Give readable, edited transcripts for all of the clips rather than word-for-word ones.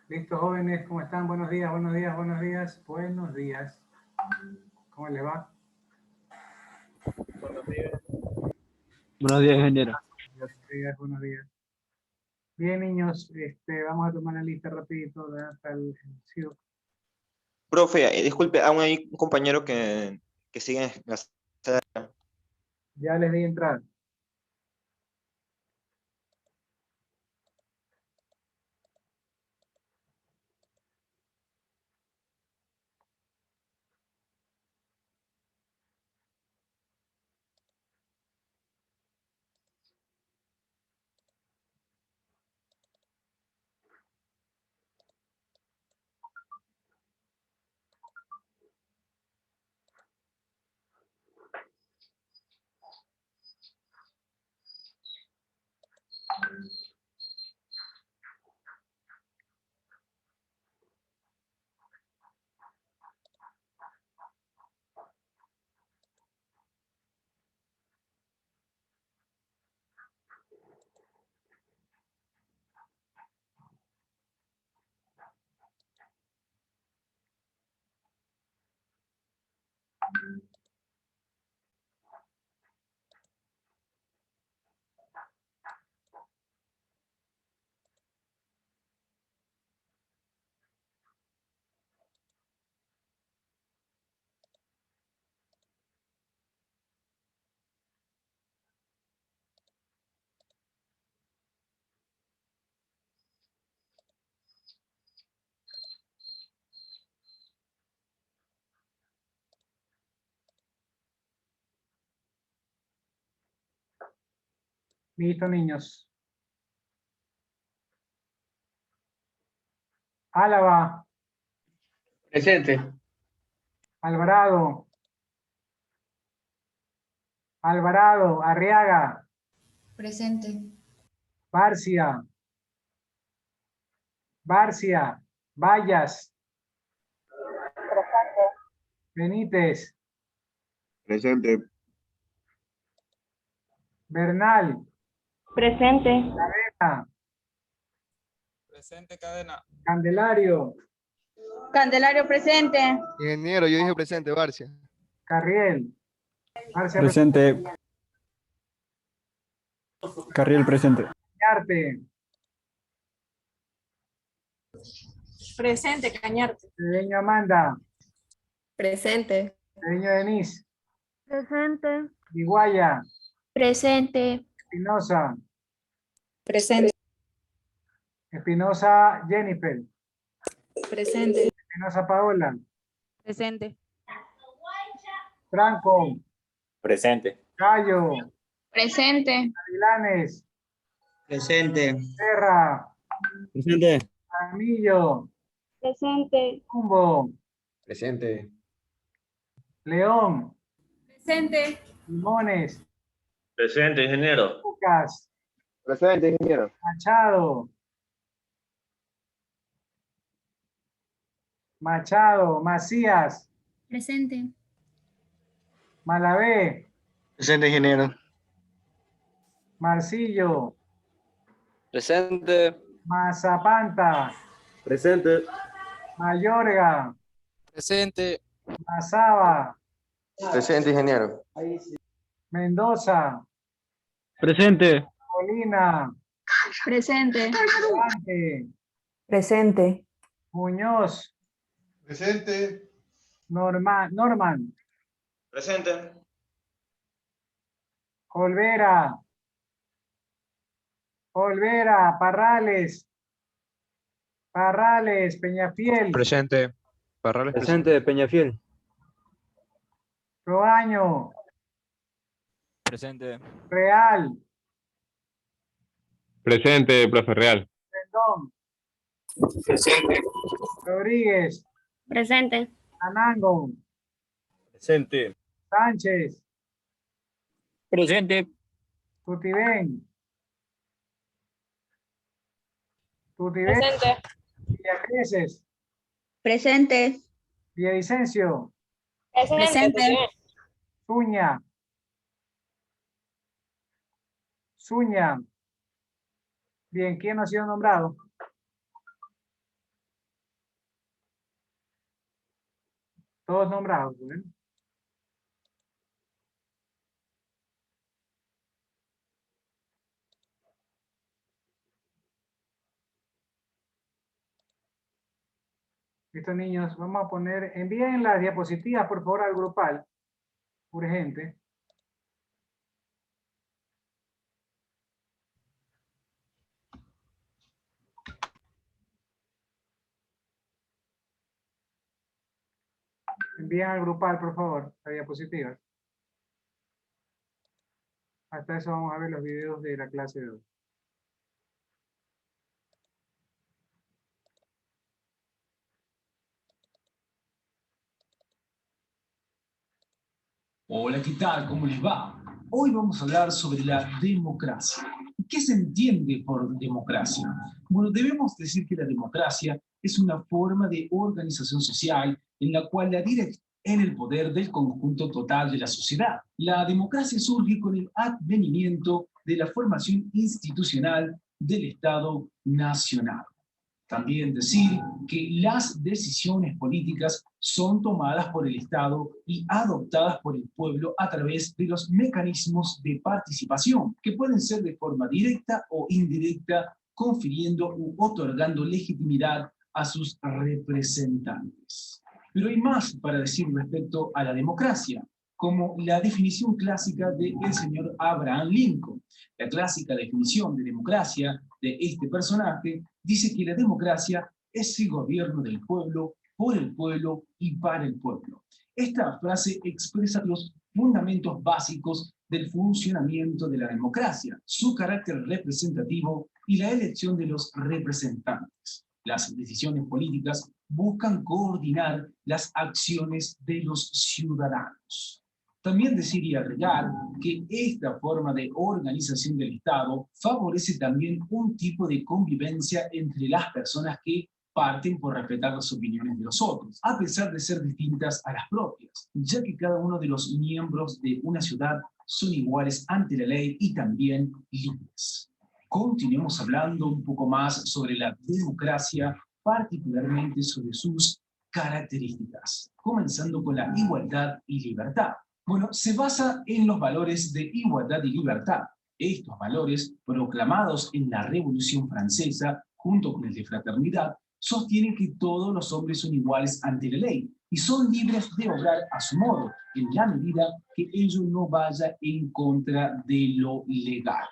Listo, jóvenes, ¿cómo están? Buenos días, buenos días, buenos días, buenos días. ¿Cómo les va? Buenos días, ingeniero. Buenos días, buenos días. Bien, niños, vamos a tomar la lista rapidito de hasta el CIO. Profe, disculpe, aún hay un compañero que sigue en la sala. Ya les di entrada. Listo, niños. Álava, Presente. Alvarado, Alvarado, Arriaga, Presente. Barcia, Barcia, Vallas, Benítez, Presente. Bernal, Presente. Presente, Cadena. Candelario, Candelario presente. Ingeniero, yo dije presente, Barcia. Carriel, Barcia Presente. Carriel presente. Cañarte, Presente, Cañarte. Cedeño Amanda, Presente. Cedeño Denise, Presente. Iguaya, Presente. Espinosa, Presente. Espinosa Jennifer, Presente. Espinosa Paola, Presente. Franco, Presente. Cayo, Presente. Avilanes, Presente. Serra, Presente. Armillo, Presente. Cumbo, Presente. León, Presente. Limones, Presente, ingeniero. Lucas, Presente, ingeniero. Machado, Machado, Macías, Presente. Malavé, Presente, ingeniero. Marcillo, Presente. Mazapanta, Presente. Mayorga, Presente. Mazaba, Presente, ingeniero. Mendoza, Presente. Colina, Presente. Dante, Presente. Muñoz, Presente. Norman, Presente. Olvera, Parrales, Peñafiel, Presente. Parrales Presente. Peñafiel. Roaño, presente. Real, Presente, profe Real. Rendón, Presente. Rodríguez, Presente. Anango, Presente. Sánchez, Presente. Tutibén, Presente. Villacreces, Presente. Villavicencio, Presente. Zuña, Zuña. Bien, ¿quién no ha sido nombrado? Todos nombrados, ¿eh? Listo, niños, vamos a poner, envíen las diapositivas, por favor, al grupal. Urgente. Envíen al grupal, por favor, las diapositivas. Hasta eso vamos a ver los videos de la clase de hoy. Hola, ¿qué tal? ¿Cómo les va? Hoy vamos a hablar sobre la democracia. ¿Qué se entiende por democracia? Bueno, debemos decir que la democracia es una forma de organización social en la cual la dirección en el poder del conjunto total de la sociedad. La democracia surge con el advenimiento de la formación institucional del Estado Nacional. También decir que las decisiones políticas son tomadas por el Estado y adoptadas por el pueblo a través de los mecanismos de participación, que pueden ser de forma directa o indirecta, confiriendo u otorgando legitimidad a sus representantes. Pero hay más para decir respecto a la democracia, como la definición clásica del señor Abraham Lincoln. La clásica definición de democracia de este personaje dice que la democracia es el gobierno del pueblo, por el pueblo y para el pueblo. Esta frase expresa los fundamentos básicos del funcionamiento de la democracia, su carácter representativo y la elección de los representantes. Las decisiones políticas buscan coordinar las acciones de los ciudadanos. También decir y agregar que esta forma de organización del Estado favorece también un tipo de convivencia entre las personas que parten por respetar las opiniones de los otros, a pesar de ser distintas a las propias, ya que cada uno de los miembros de una ciudad son iguales ante la ley y también libres. Continuemos hablando un poco más sobre la democracia, particularmente sobre sus características, comenzando con la igualdad y libertad. Bueno, se basa en los valores de igualdad y libertad. Estos valores, proclamados en la Revolución Francesa, junto con el de fraternidad, sostienen que todos los hombres son iguales ante la ley y son libres de obrar a su modo, en la medida que ello no vaya en contra de lo legal.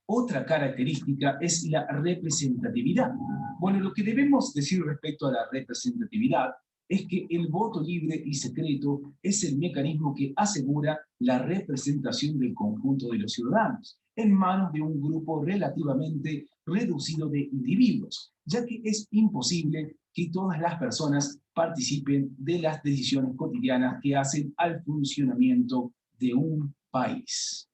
Otra característica es la representatividad. Bueno, lo que debemos decir respecto a la representatividad es que el voto libre y secreto es el mecanismo que asegura la representación del conjunto de los ciudadanos en manos de un grupo relativamente reducido de individuos, ya que es imposible que todas las personas participen de las decisiones cotidianas que hacen al funcionamiento de un país.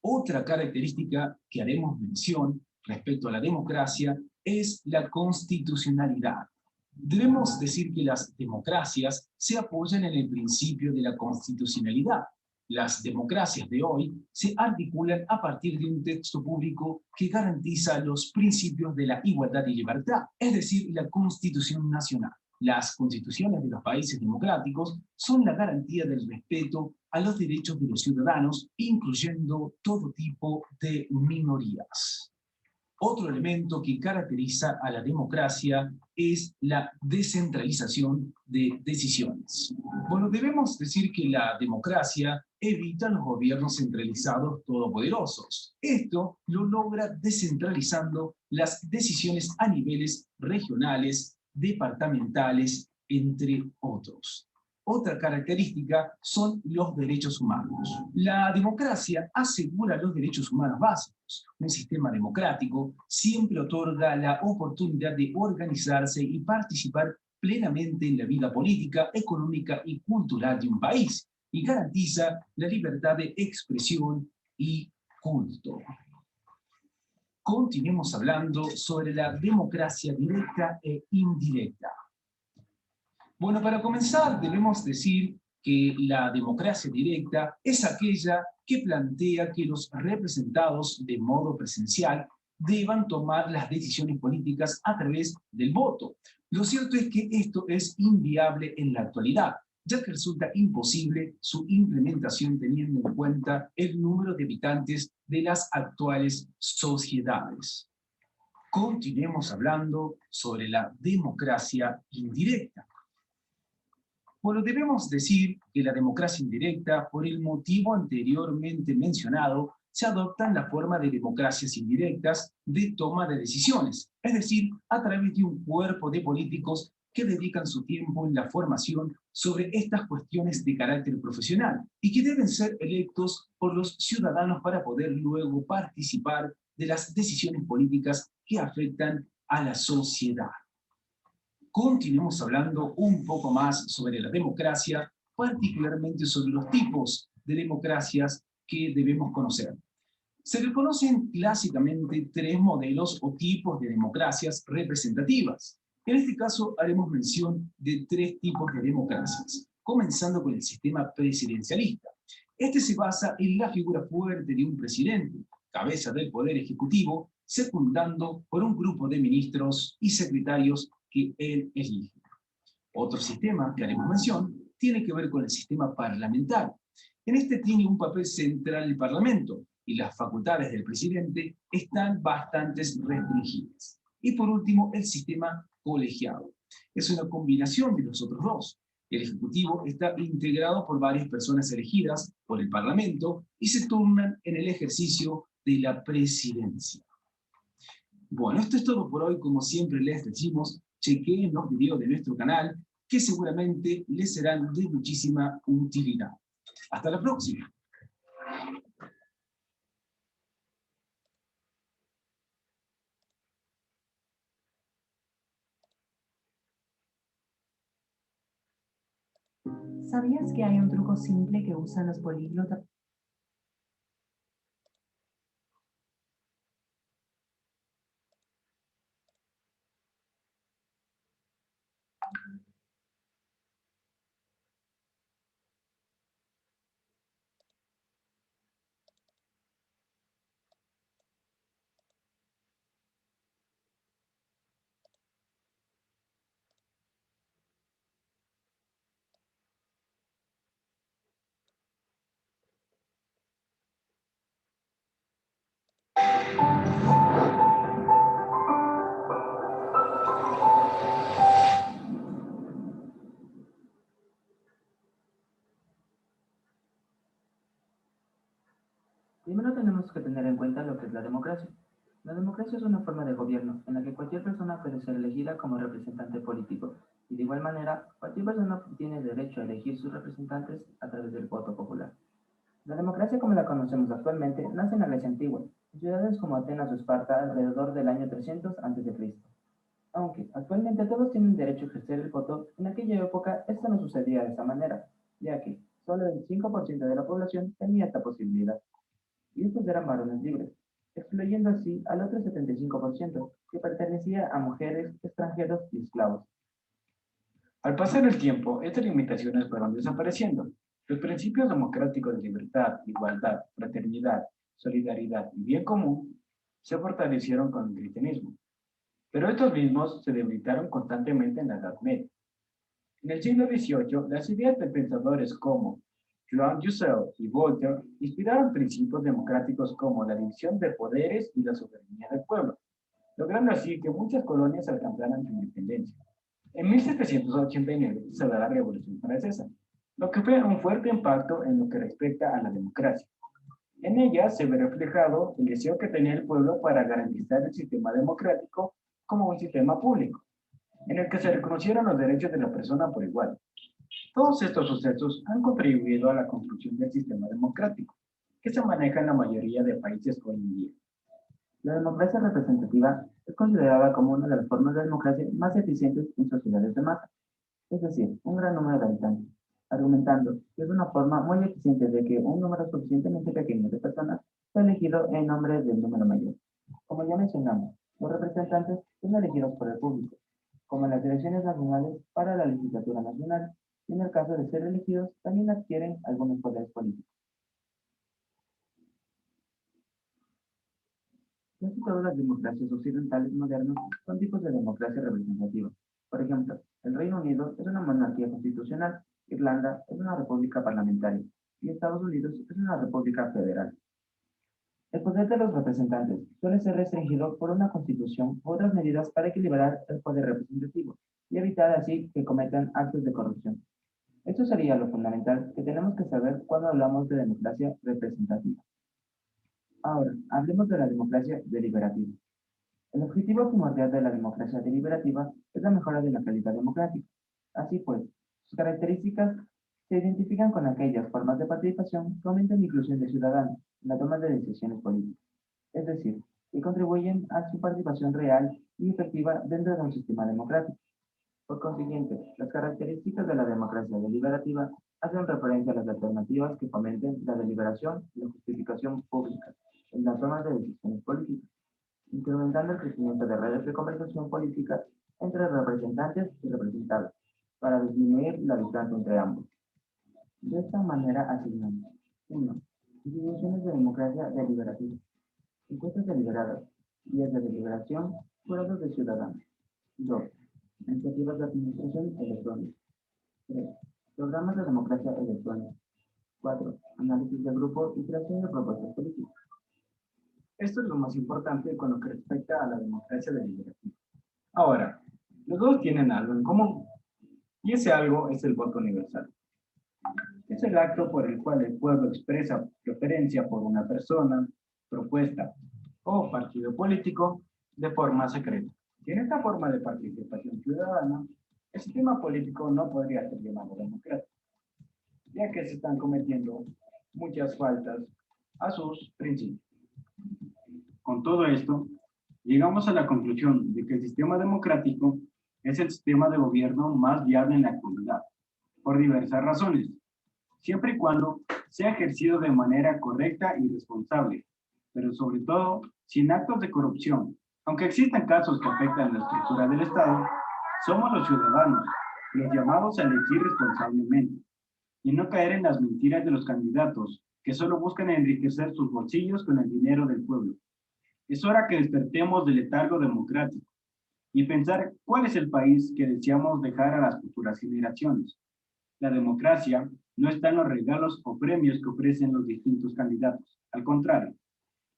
Otra característica que haremos mención respecto a la democracia es la constitucionalidad. Debemos decir que las democracias se apoyan en el principio de la constitucionalidad. Las democracias de hoy se articulan a partir de un texto público que garantiza los principios de la igualdad y libertad, es decir, la Constitución Nacional. Las constituciones de los países democráticos son la garantía del respeto a los derechos de los ciudadanos, incluyendo todo tipo de minorías. Otro elemento que caracteriza a la democracia es la descentralización de decisiones. Bueno, debemos decir que la democracia evita los gobiernos centralizados todopoderosos. Esto lo logra descentralizando las decisiones a niveles regionales, departamentales, entre otros. Otra característica son los derechos humanos. La democracia asegura los derechos humanos básicos. Un sistema democrático siempre otorga la oportunidad de organizarse y participar plenamente en la vida política, económica y cultural de un país, y garantiza la libertad de expresión y culto. Continuemos hablando sobre la democracia directa e indirecta. Bueno, para comenzar debemos decir que la democracia directa es aquella que plantea que los representados de modo presencial deban tomar las decisiones políticas a través del voto. Lo cierto es que esto es inviable en la actualidad, ya que resulta imposible su implementación teniendo en cuenta el número de habitantes de las actuales sociedades. Continuemos hablando sobre la democracia indirecta. Bueno, debemos decir que la democracia indirecta, por el motivo anteriormente mencionado, se adopta en la forma de democracias indirectas de toma de decisiones, es decir, a través de un cuerpo de políticos que dedican su tiempo en la formación sobre estas cuestiones de carácter profesional y que deben ser electos por los ciudadanos para poder luego participar de las decisiones políticas que afectan a la sociedad. Continuemos hablando un poco más sobre la democracia, particularmente sobre los tipos de democracias que debemos conocer. Se reconocen clásicamente tres modelos o tipos de democracias representativas. En este caso haremos mención de tres tipos de democracias, comenzando con el sistema presidencialista. Este se basa en la figura fuerte de un presidente, cabeza del poder ejecutivo, secundando por un grupo de ministros y secretarios que él elige. Otro sistema que haremos mención tiene que ver con el sistema parlamentario. En este tiene un papel central el Parlamento y las facultades del presidente están bastante restringidas. Y por último, el sistema colegiado. Es una combinación de los otros dos. El Ejecutivo está integrado por varias personas elegidas por el Parlamento y se turnan en el ejercicio de la presidencia. Bueno, esto es todo por hoy. Como siempre les decimos, chequeen los videos de nuestro canal que seguramente les serán de muchísima utilidad. Hasta la próxima. ¿Sabías que hay un truco simple que usan los políglotas? Primero tenemos que tener en cuenta lo que es la democracia. La democracia es una forma de gobierno en la que cualquier persona puede ser elegida como representante político y de igual manera cualquier persona tiene derecho a elegir sus representantes a través del voto popular. La democracia como la conocemos actualmente nace en la Grecia antigua, en ciudades como Atenas o Esparta alrededor del año 300 a.C. Aunque actualmente todos tienen derecho a ejercer el voto, en aquella época esto no sucedía de esa manera, ya que solo el 5% de la población tenía esta posibilidad. Y estos eran varones libres, excluyendo así al otro 75%, que pertenecía a mujeres, extranjeros y esclavos. Al pasar el tiempo, estas limitaciones fueron desapareciendo. Los principios democráticos de libertad, igualdad, fraternidad, solidaridad y bien común se fortalecieron con el cristianismo. Pero estos mismos se debilitaron constantemente en la Edad Media. En el siglo XVIII, las ideas de pensadores como Joan Dussel y Voltaire inspiraron principios democráticos como la división de poderes y la soberanía del pueblo, logrando así que muchas colonias alcanzaran su independencia. En 1789 se da la Revolución Francesa, lo que fue un fuerte impacto en lo que respecta a la democracia. En ella se ve reflejado el deseo que tenía el pueblo para garantizar el sistema democrático como un sistema público, en el que se reconocieran los derechos de la persona por igual. Todos estos sucesos han contribuido a la construcción del sistema democrático, que se maneja en la mayoría de países hoy en día. La democracia representativa es considerada como una de las formas de democracia más eficientes en sociedades de masa, es decir, un gran número de habitantes, argumentando que es una forma muy eficiente de que un número suficientemente pequeño de personas sea elegido en nombre del número mayor. Como ya mencionamos, los representantes son elegidos por el público, como en las elecciones nacionales para la legislatura nacional, y en el caso de ser elegidos también adquieren algunos poderes políticos. Casi todas las democracias occidentales modernas son tipos de democracia representativa. Por ejemplo, el Reino Unido es una monarquía constitucional Irlanda es una república parlamentaria y Estados Unidos es una república federal. El poder de los representantes suele ser restringido por una constitución u otras medidas para equilibrar el poder representativo y evitar así que cometan actos de corrupción. Esto sería lo fundamental que tenemos que saber cuando hablamos de democracia representativa. Ahora, hablemos de la democracia deliberativa. El objetivo primordial de la democracia deliberativa es la mejora de la calidad democrática. Así pues, sus características se identifican con aquellas formas de participación que aumentan la inclusión de ciudadanos en la toma de decisiones políticas, es decir, que contribuyen a su participación real y efectiva dentro de un sistema democrático. Por consiguiente, las características de la democracia deliberativa hacen referencia a las alternativas que fomenten la deliberación y la justificación pública en la toma de decisiones políticas, incrementando el crecimiento de redes de conversación política entre representantes y representados, para disminuir la distancia entre ambos. De esta manera asignamos 1. Instituciones de democracia deliberativa. Encuestas deliberadas, vías de deliberación, jurados de ciudadanos. 2. Iniciativas de administración electrónica. 3. Programas de democracia electrónica. 4. Análisis de grupo y creación de propuestas políticas. Esto es lo más importante con lo que respecta a la democracia deliberativa. Ahora, los dos tienen algo en común, y ese algo es el voto universal. Es el acto por el cual el pueblo expresa preferencia por una persona, propuesta o partido político de forma secreta. Y en esta forma de participación ciudadana, el sistema político no podría ser llamado democrático, ya que se están cometiendo muchas faltas a sus principios. Con todo esto, llegamos a la conclusión de que el sistema democrático es el sistema de gobierno más viable en la actualidad, por diversas razones, siempre y cuando sea ejercido de manera correcta y responsable, pero sobre todo sin actos de corrupción. Aunque existan casos que afectan la estructura del Estado, somos los ciudadanos los llamados a elegir responsablemente y no caer en las mentiras de los candidatos que solo buscan enriquecer sus bolsillos con el dinero del pueblo. Es hora que despertemos del letargo democrático y pensar cuál es el país que deseamos dejar a las futuras generaciones. La democracia no está en los regalos o premios que ofrecen los distintos candidatos. Al contrario,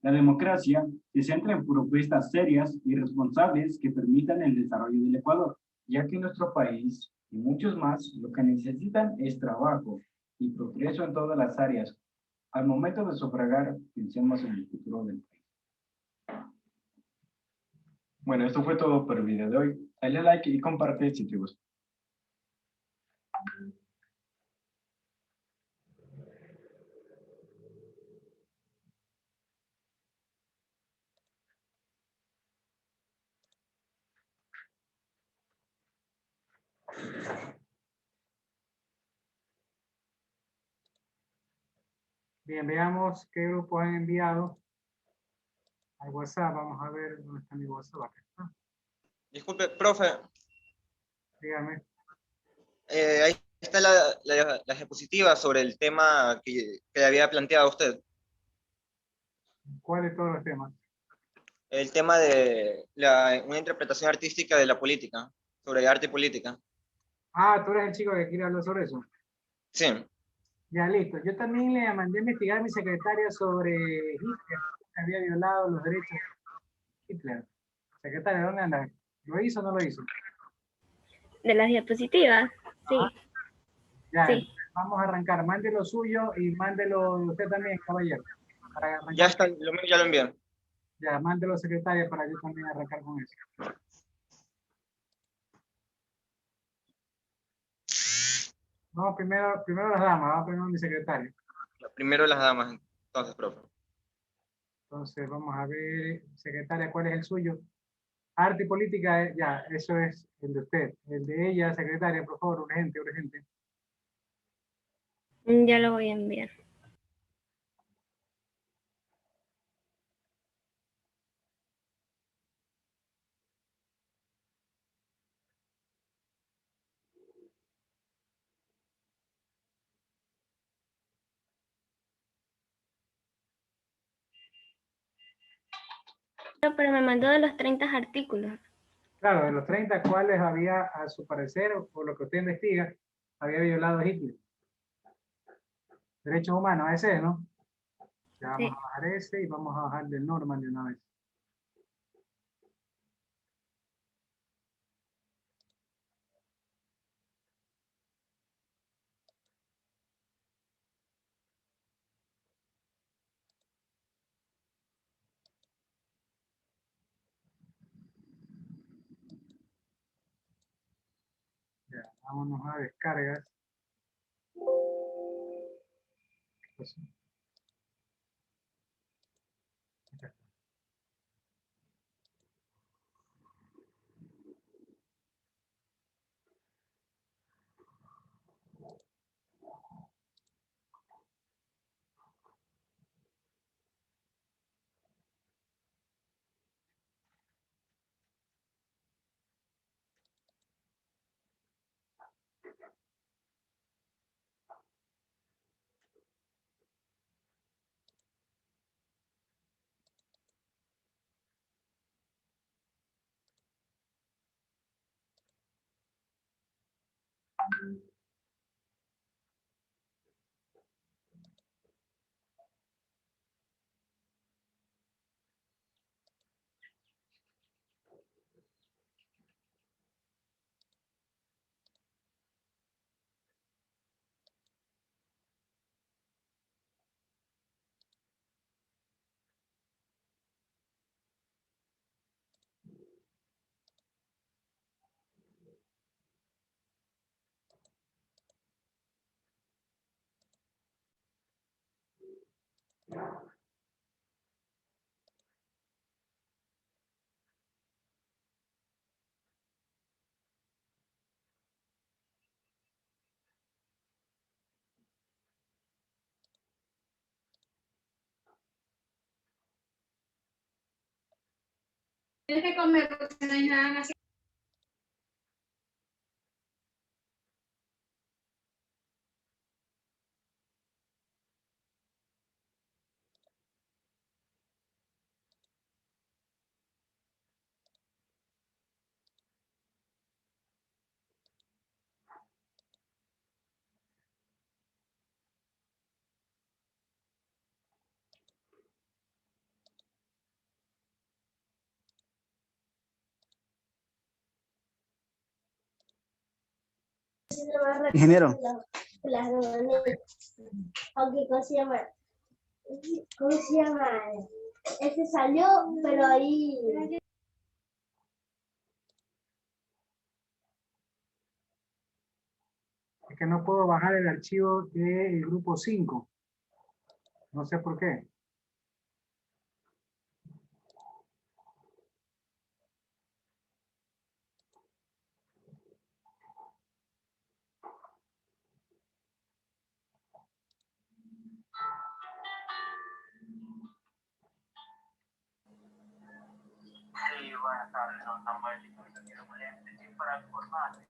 la democracia se centra en propuestas serias y responsables que permitan el desarrollo del Ecuador, ya que nuestro país y muchos más lo que necesitan es trabajo y progreso en todas las áreas. Al momento de sufragar, pensemos en el futuro del país. Bueno, esto fue todo por el video de hoy. Dale like y comparte si te gustó. Bien, veamos qué grupos han enviado al WhatsApp. Vamos a ver dónde está mi WhatsApp. Acá está. Disculpe, profe, Dígame. ahí está la diapositiva sobre el tema que le había planteado a usted. ¿Cuál de todos los temas? El tema de una interpretación artística de la política, sobre arte y política. Ah, tú eres el chico que quiere hablar sobre eso. Sí. Ya, listo. Yo también le mandé a investigar a mi secretaria sobre Hitler, que había violado los derechos de Hitler. Secretaria, ¿dónde anda? ¿Lo hizo o no lo hizo? De las diapositivas, sí. Ya, Sí. vamos a arrancar. Mande lo suyo y mándelo usted también, caballero. Para arrancar. Ya está, lo mismo ya lo envié. Ya, mándelo, secretaria, para yo también arrancar con eso. No, primero las damas, vamos primero mi secretario. Primero las damas, entonces, profe. Entonces, vamos a ver, secretaria, ¿cuál es el suyo? Arte y política, ya, eso es el de usted. El de ella, secretaria, por favor, urgente, urgente. Ya lo voy a enviar. Pero me mandó de los 30 artículos. Claro, de los 30, ¿cuáles había a su parecer o lo que usted investiga? había violado Hitler. Derechos humanos, ese, ¿no? Ya vamos Sí. a bajar ese y vamos a bajar del Norman de una vez. Ya, vámonos a descargas. ¿Qué pasó? Acá está. Tienes que comer porque no hay nada más. Ingeniero. Aunque, ¿cómo se llama? ¿Cómo se llama? Este salió, pero ahí. Es que no puedo bajar el archivo del grupo 5. No sé por qué. Sí, buenas tardes, no, Samuel, disculpe que lo moleste. Es para informarle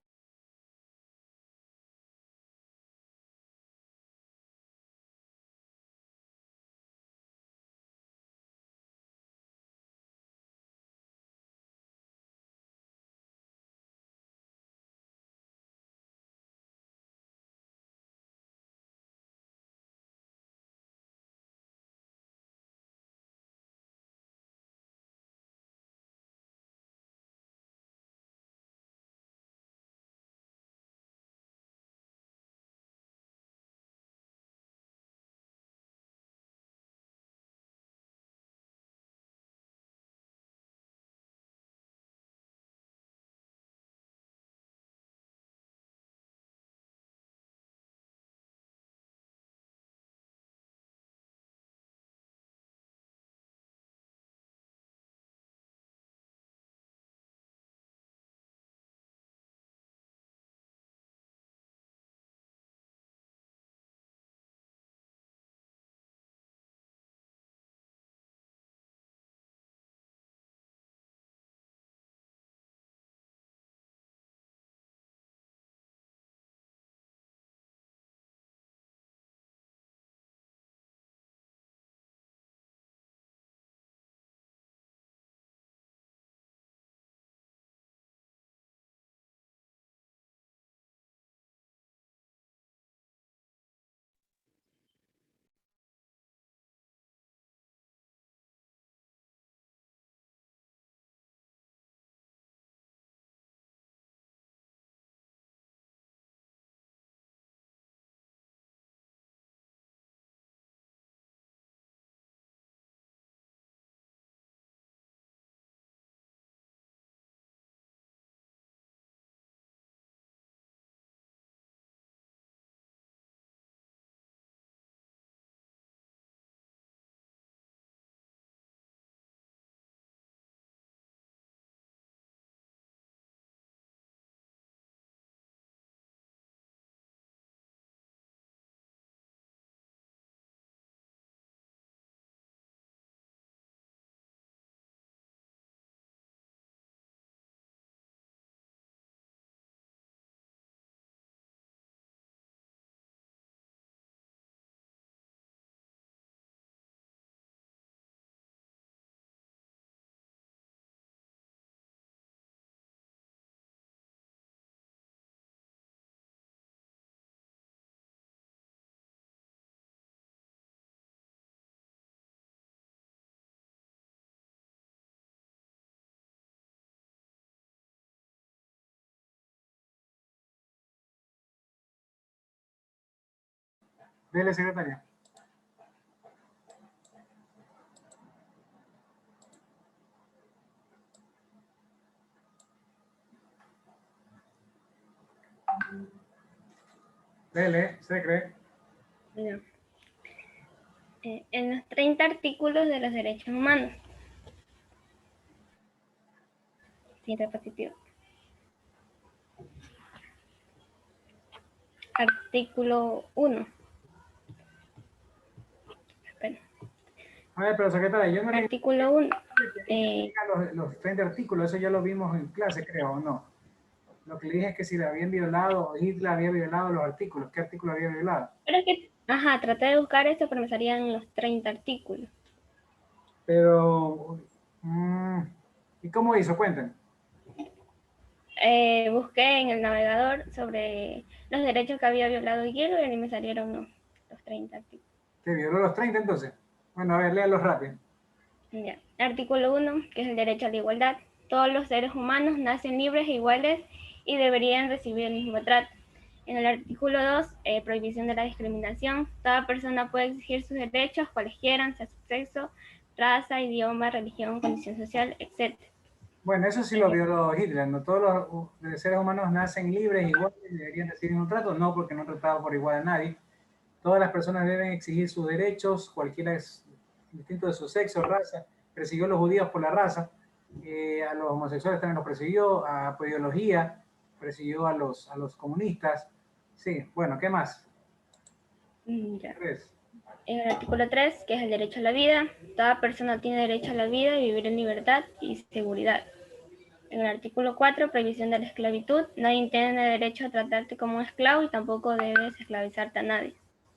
Dele, secretaria. Dele, secre. Bueno, en los 30 artículos de los derechos humanos. Siguiente diapositiva. Artículo 1. Espera. A ver, pero secretaria, yo no le Artículo 1. los 30 artículos, eso ya lo vimos en clase, creo, ¿o no? Lo que le dije es que si le habían violado, Hitler había violado los artículos. ¿Qué artículo había violado? Pero es que, traté de buscar esto, pero me salían los 30 artículos. Pero, ¿y cómo hizo? Cuéntenme. Busqué en el navegador sobre los derechos que había violado Hitler y me salieron los 30 artículos. ¿Te violó los 30 entonces? Bueno, a ver, léalos rápido. Ya. Artículo 1, que es el derecho a la igualdad. Todos los seres humanos nacen libres e iguales y deberían recibir el mismo trato. En el artículo 2, prohibición de la discriminación. Toda persona puede exigir sus derechos, cualesquiera, sea su sexo, raza, idioma, religión, condición social, etc. Bueno, eso sí lo violó Hitler, ¿no? Todos los seres humanos nacen libres, iguales, y deberían recibir un trato, no, porque no trataba por igual a nadie. Todas las personas deben exigir sus derechos, cualquiera es distinto de su sexo, raza. Persiguió a los judíos por la raza, a los homosexuales también los persiguió, a ideología, persiguió a los comunistas. Sí, bueno, ¿qué más? Ya. En el artículo 3, que es el derecho a la vida, toda persona tiene derecho a la vida y vivir en libertad y seguridad. En el artículo 4, prohibición de la esclavitud, nadie tiene derecho a tratarte como un esclavo y tampoco debes esclavizarte a nadie.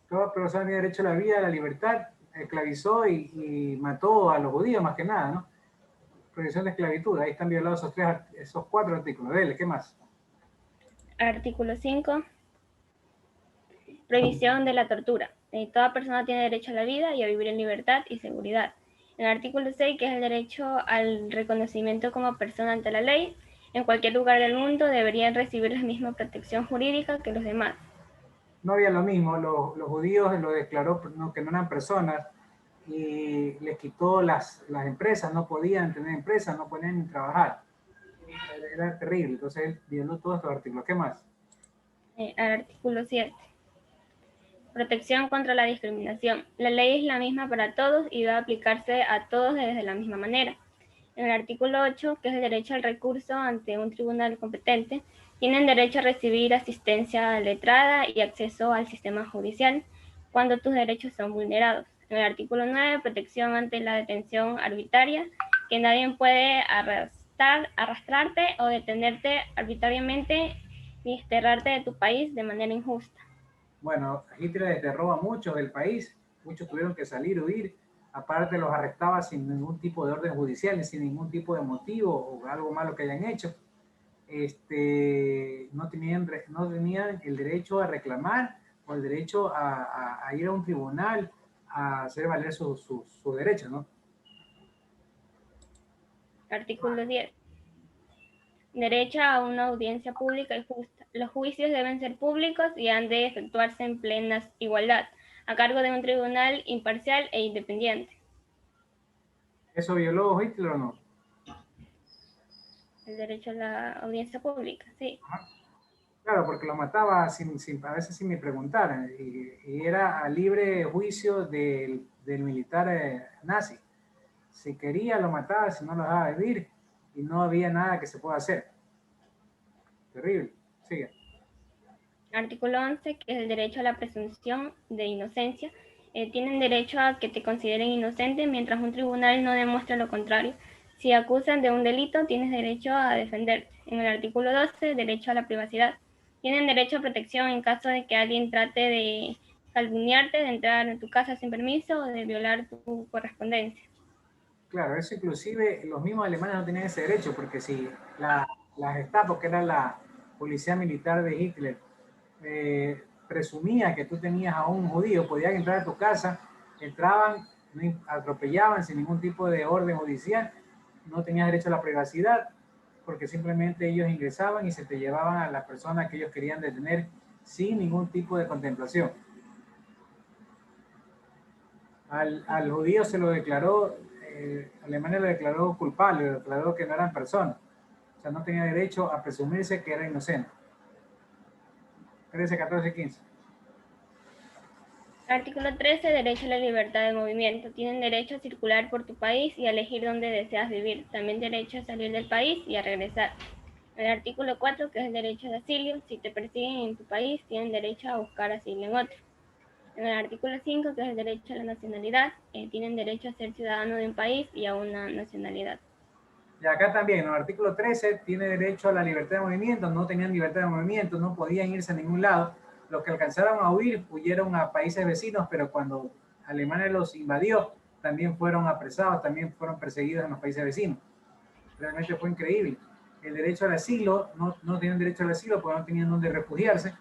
Toda persona tiene derecho a la vida, a la libertad, esclavizó y mató a los judíos más que nada, ¿no? Prohibición de esclavitud, ahí están violados esos 4 artículos. Dele, ¿qué más? Artículo 5, prohibición de la tortura. Toda persona tiene derecho a la vida y a vivir en libertad y seguridad. En el artículo 6, que es el derecho al reconocimiento como persona ante la ley, en cualquier lugar del mundo deberían recibir la misma protección jurídica que los demás. No había lo mismo, los judíos lo declaró que no eran personas y les quitó las empresas, no podían tener empresas, no podían ni trabajar. Era terrible, entonces él violó todos estos artículos. ¿Qué más? Artículo 7. Protección contra la discriminación. La ley es la misma para todos y debe aplicarse a todos desde la misma manera. En el artículo 8, que es el derecho al recurso ante un tribunal competente, tienen derecho a recibir asistencia letrada y acceso al sistema judicial cuando tus derechos son vulnerados. En el artículo 9, protección ante la detención arbitraria, que nadie puede arrastrarte o detenerte arbitrariamente ni desterrarte de tu país de manera injusta. Bueno, Hitler desterró a muchos del país, muchos tuvieron que salir, huir, aparte los arrestaba sin ningún tipo de orden judicial, sin ningún tipo de motivo o algo malo que hayan hecho. No tenían el derecho a reclamar o el derecho a ir a un tribunal a hacer valer sus derechos, ¿no? Artículo 10. Derecho a una audiencia pública y justa. Los juicios deben ser públicos y han de efectuarse en plena igualdad, a cargo de un tribunal imparcial e independiente. ¿Eso violó Hitler o no? El derecho a la audiencia pública, sí. Claro, porque lo mataba a veces sin me preguntar, y era a libre juicio del militar nazi. Si quería lo mataba, si no lo dejaba vivir, y no había nada que se pueda hacer. Terrible. Sigue. Artículo 11, que es el derecho a la presunción de inocencia. Tienen derecho a que te consideren inocente mientras un tribunal no demuestre lo contrario. Si acusan de un delito, tienes derecho a defenderte. En el artículo 12, derecho a la privacidad. Tienen derecho a protección en caso de que alguien trate de calumniarte, de entrar en tu casa sin permiso o de violar tu correspondencia. Claro, eso inclusive los mismos alemanes no tenían ese derecho, porque si la Gestapo, que era la policía militar de Hitler, presumía que tú tenías a un judío, podían entrar a tu casa, entraban, atropellaban sin ningún tipo de orden judicial, no tenías derecho a la privacidad, porque simplemente ellos ingresaban y se te llevaban a la persona que ellos querían detener sin ningún tipo de contemplación. Al judío se lo declaró, Alemania lo declaró culpable, lo declaró que no eran personas. O sea, no tenía derecho a presumirse que era inocente. 13, 14, 15. Artículo 13. Derecho a la libertad de movimiento. Tienen derecho a circular por tu país y a elegir dónde deseas vivir. También derecho a salir del país y a regresar. El artículo 4, que es el derecho de asilo. Si te persiguen en tu país, tienen derecho a buscar asilo en otro. En el artículo 5, que es el derecho a la nacionalidad, tienen derecho a ser ciudadano de un país y a una nacionalidad. Y acá también, en el artículo 13, tiene derecho a la libertad de movimiento. No tenían libertad de movimiento, no podían irse a ningún lado. Los que alcanzaron a huir huyeron a países vecinos, pero cuando Alemania los invadió, también fueron apresados, también fueron perseguidos en los países vecinos. Realmente fue increíble. El derecho al asilo, no tenían derecho al asilo porque no tenían dónde refugiarse,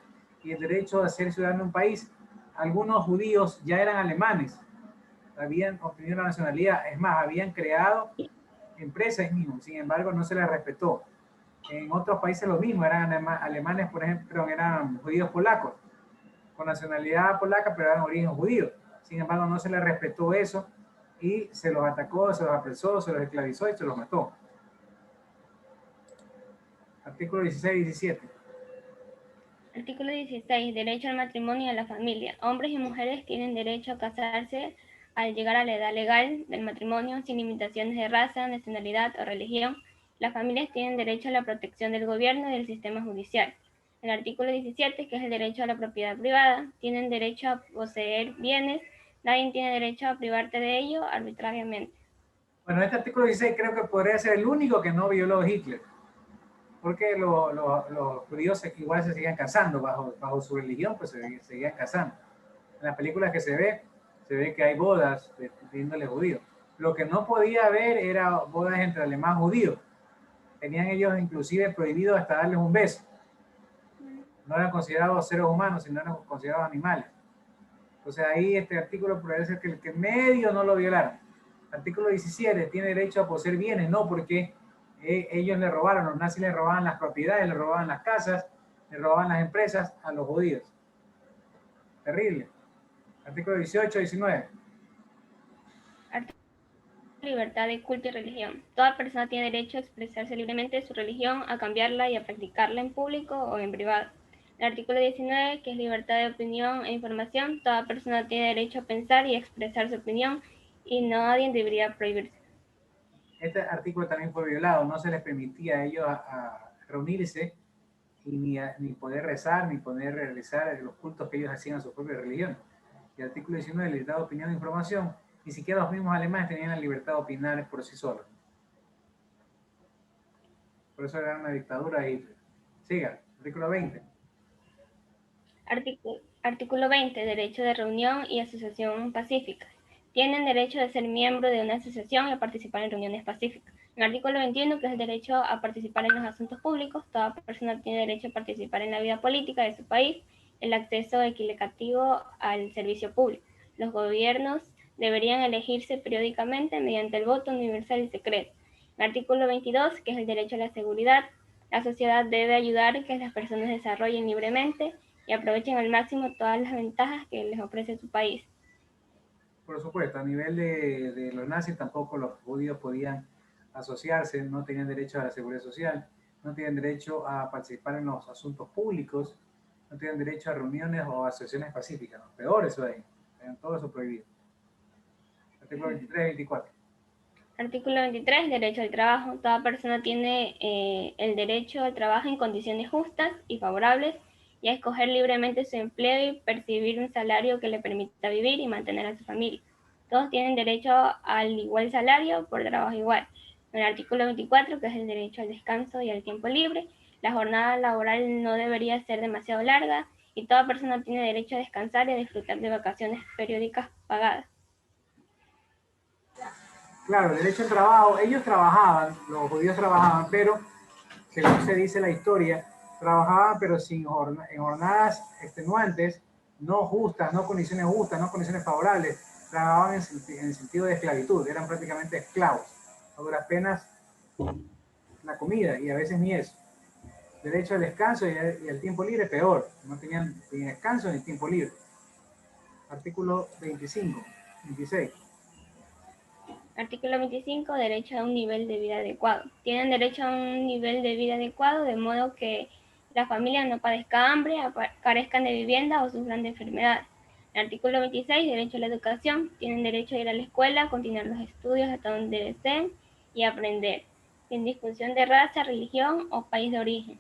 y el derecho a ser ciudadano de un país. Algunos judíos ya eran alemanes, habían obtenido la nacionalidad, es más, habían creado empresas mismos, sin embargo no se les respetó. En otros países lo mismo, eran alemanes, por ejemplo, eran judíos polacos, con nacionalidad polaca, pero eran origen judío. Sin embargo, no se les respetó eso y se los atacó, se los apresó, se los esclavizó y se los mató. Artículo 16 y 17. Artículo 16. Derecho al matrimonio y a la familia. Hombres y mujeres tienen derecho a casarse al llegar a la edad legal del matrimonio sin limitaciones de raza, nacionalidad o religión. Las familias tienen derecho a la protección del gobierno y del sistema judicial. El artículo 17, que es el derecho a la propiedad privada, tienen derecho a poseer bienes. Nadie tiene derecho a privarte de ello arbitrariamente. Bueno, este artículo 16 creo que podría ser el único que no violó Hitler, porque los judíos igual se seguían casando bajo su religión, pues se seguían casando. En las películas que se ve que hay bodas de índole judío. Lo que no podía haber era bodas entre alemán y judío. Tenían ellos inclusive prohibido hasta darles un beso. No eran considerados seres humanos, sino eran considerados animales. Entonces ahí este artículo podría ser que el que medio no lo violaron. Artículo 17, tiene derecho a poseer bienes, no, porque ellos le robaron, los nazis le robaban las propiedades, le robaban las casas, le robaban las empresas a los judíos. Terrible. Artículo 18, 19. Libertad de culto y religión. Toda persona tiene derecho a expresarse libremente de su religión, a cambiarla y a practicarla en público o en privado. El artículo 19, que es libertad de opinión e información. Toda persona tiene derecho a pensar y a expresar su opinión y nadie debería prohibirse. Este artículo también fue violado, no se les permitía a ellos a reunirse y ni poder rezar, ni poder realizar los cultos que ellos hacían a su propia religión. Y el artículo 19, libertad de opinión e información, ni siquiera los mismos alemanes tenían la libertad de opinar por sí solos. Por eso era una dictadura de Hitler. Siga, artículo 20. Artículo 20, derecho de reunión y asociación pacífica. Tienen derecho de ser miembro de una asociación y a participar en reuniones pacíficas. En el artículo 21, que es el derecho a participar en los asuntos públicos, toda persona tiene derecho a participar en la vida política de su país, el acceso equitativo al servicio público. Los gobiernos deberían elegirse periódicamente mediante el voto universal y secreto. En el artículo 22, que es el derecho a la seguridad, la sociedad debe ayudar a que las personas desarrollen libremente y aprovechen al máximo todas las ventajas que les ofrece su país. Por supuesto, a nivel de los nazis tampoco los judíos podían asociarse, no tenían derecho a la seguridad social, no tenían derecho a participar en los asuntos públicos, no tenían derecho a reuniones o asociaciones pacíficas. ¿No? Peor eso de ahí, todo eso prohibido. Artículo 23 y 24. Artículo 23, derecho al trabajo. Toda persona tiene el derecho al trabajo en condiciones justas y favorables y a escoger libremente su empleo y percibir un salario que le permita vivir y mantener a su familia. Todos tienen derecho al igual salario por trabajo igual. En el artículo 24, que es el derecho al descanso y al tiempo libre, la jornada laboral no debería ser demasiado larga y toda persona tiene derecho a descansar y a disfrutar de vacaciones periódicas pagadas. Claro, el derecho al trabajo, ellos trabajaban, los judíos trabajaban, pero, según se dice la historia, trabajaban pero en jornadas extenuantes, no justas, no condiciones justas, no condiciones favorables, trabajaban en sentido de esclavitud, eran prácticamente esclavos, a duras penas la comida y a veces ni eso. Derecho al descanso y al tiempo libre, peor, no tenían ni descanso ni tiempo libre. Artículo 25. 26. Artículo 25. Derecho a un nivel de vida adecuado. Tienen derecho a un nivel de vida adecuado de modo que la familia no padezca hambre, carezcan de vivienda o sufran de enfermedad. Artículo 26. Derecho a la educación. Tienen derecho a ir a la escuela, continuar los estudios hasta donde deseen y aprender, sin discusión de raza, religión o país de origen.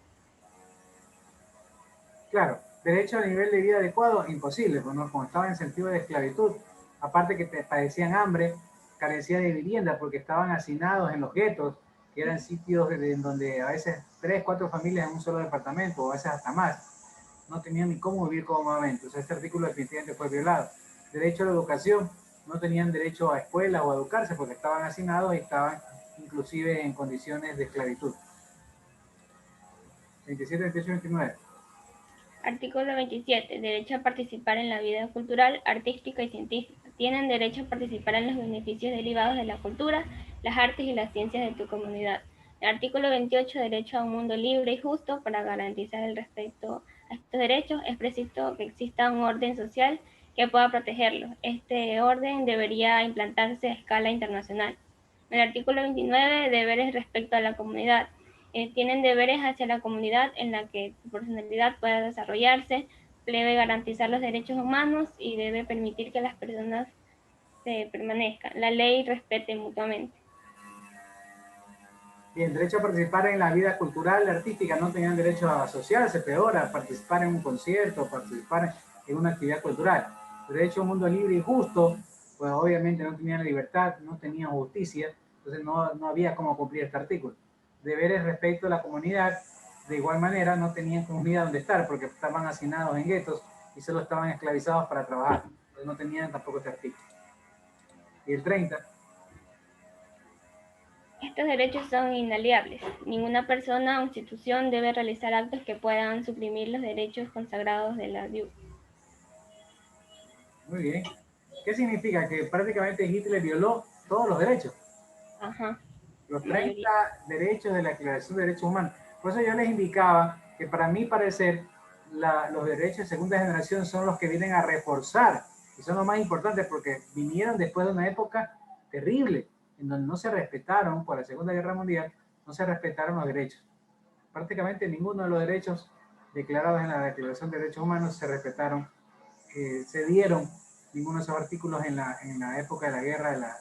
Claro, derecho al nivel de vida adecuado, imposible, ¿no? Como estaban en sentido de esclavitud. Aparte que padecían hambre, carecían de vivienda porque estaban hacinados en los guetos, que eran sitios en donde a veces 3, 4 familias en un solo departamento, o a veces hasta más. No tenían ni cómo vivir cómodamente. O sea, este artículo definitivamente fue violado. Derecho a la educación, no tenían derecho a escuela o a educarse porque estaban hacinados y estaban inclusive en condiciones de esclavitud. 27, 28, 29. Artículo 27. Derecho a participar en la vida cultural, artística y científica. Tienen derecho a participar en los beneficios derivados de la cultura, las artes y las ciencias de tu comunidad. El artículo 28. Derecho a un mundo libre y justo. Para garantizar el respeto a estos derechos es preciso que exista un orden social que pueda protegerlos. Este orden debería implantarse a escala internacional. El artículo 29. Deberes respecto a la comunidad. Tienen deberes hacia la comunidad en la que su personalidad pueda desarrollarse, debe garantizar los derechos humanos y debe permitir que las personas permanezcan. La ley respete mutuamente. Bien, derecho a participar en la vida cultural y artística, no tenían derecho a asociarse, peor, a participar en un concierto, participar en una actividad cultural. Derecho a un mundo libre y justo, pues obviamente no tenían libertad, no tenían justicia, entonces no había cómo cumplir este artículo. Deberes respecto a la comunidad, de igual manera no tenían comunidad donde estar porque estaban hacinados en guetos y solo estaban esclavizados para trabajar, entonces no tenían tampoco este artículo. Y el 30. Estos derechos son inaliables. Ninguna persona o institución debe realizar actos que puedan suprimir los derechos consagrados de la DIU. Muy bien. ¿Qué significa? Que prácticamente Hitler violó todos los derechos. Ajá. Los 30 derechos de la Declaración de Derechos Humanos. Por eso yo les indicaba que para mí parecer los derechos de segunda generación son los que vienen a reforzar y son los más importantes porque vinieron después de una época terrible en donde no se respetaron, por la Segunda Guerra Mundial, no se respetaron los derechos. Prácticamente ninguno de los derechos declarados en la Declaración de Derechos Humanos se respetaron, se dieron ninguno de esos artículos en la época de la guerra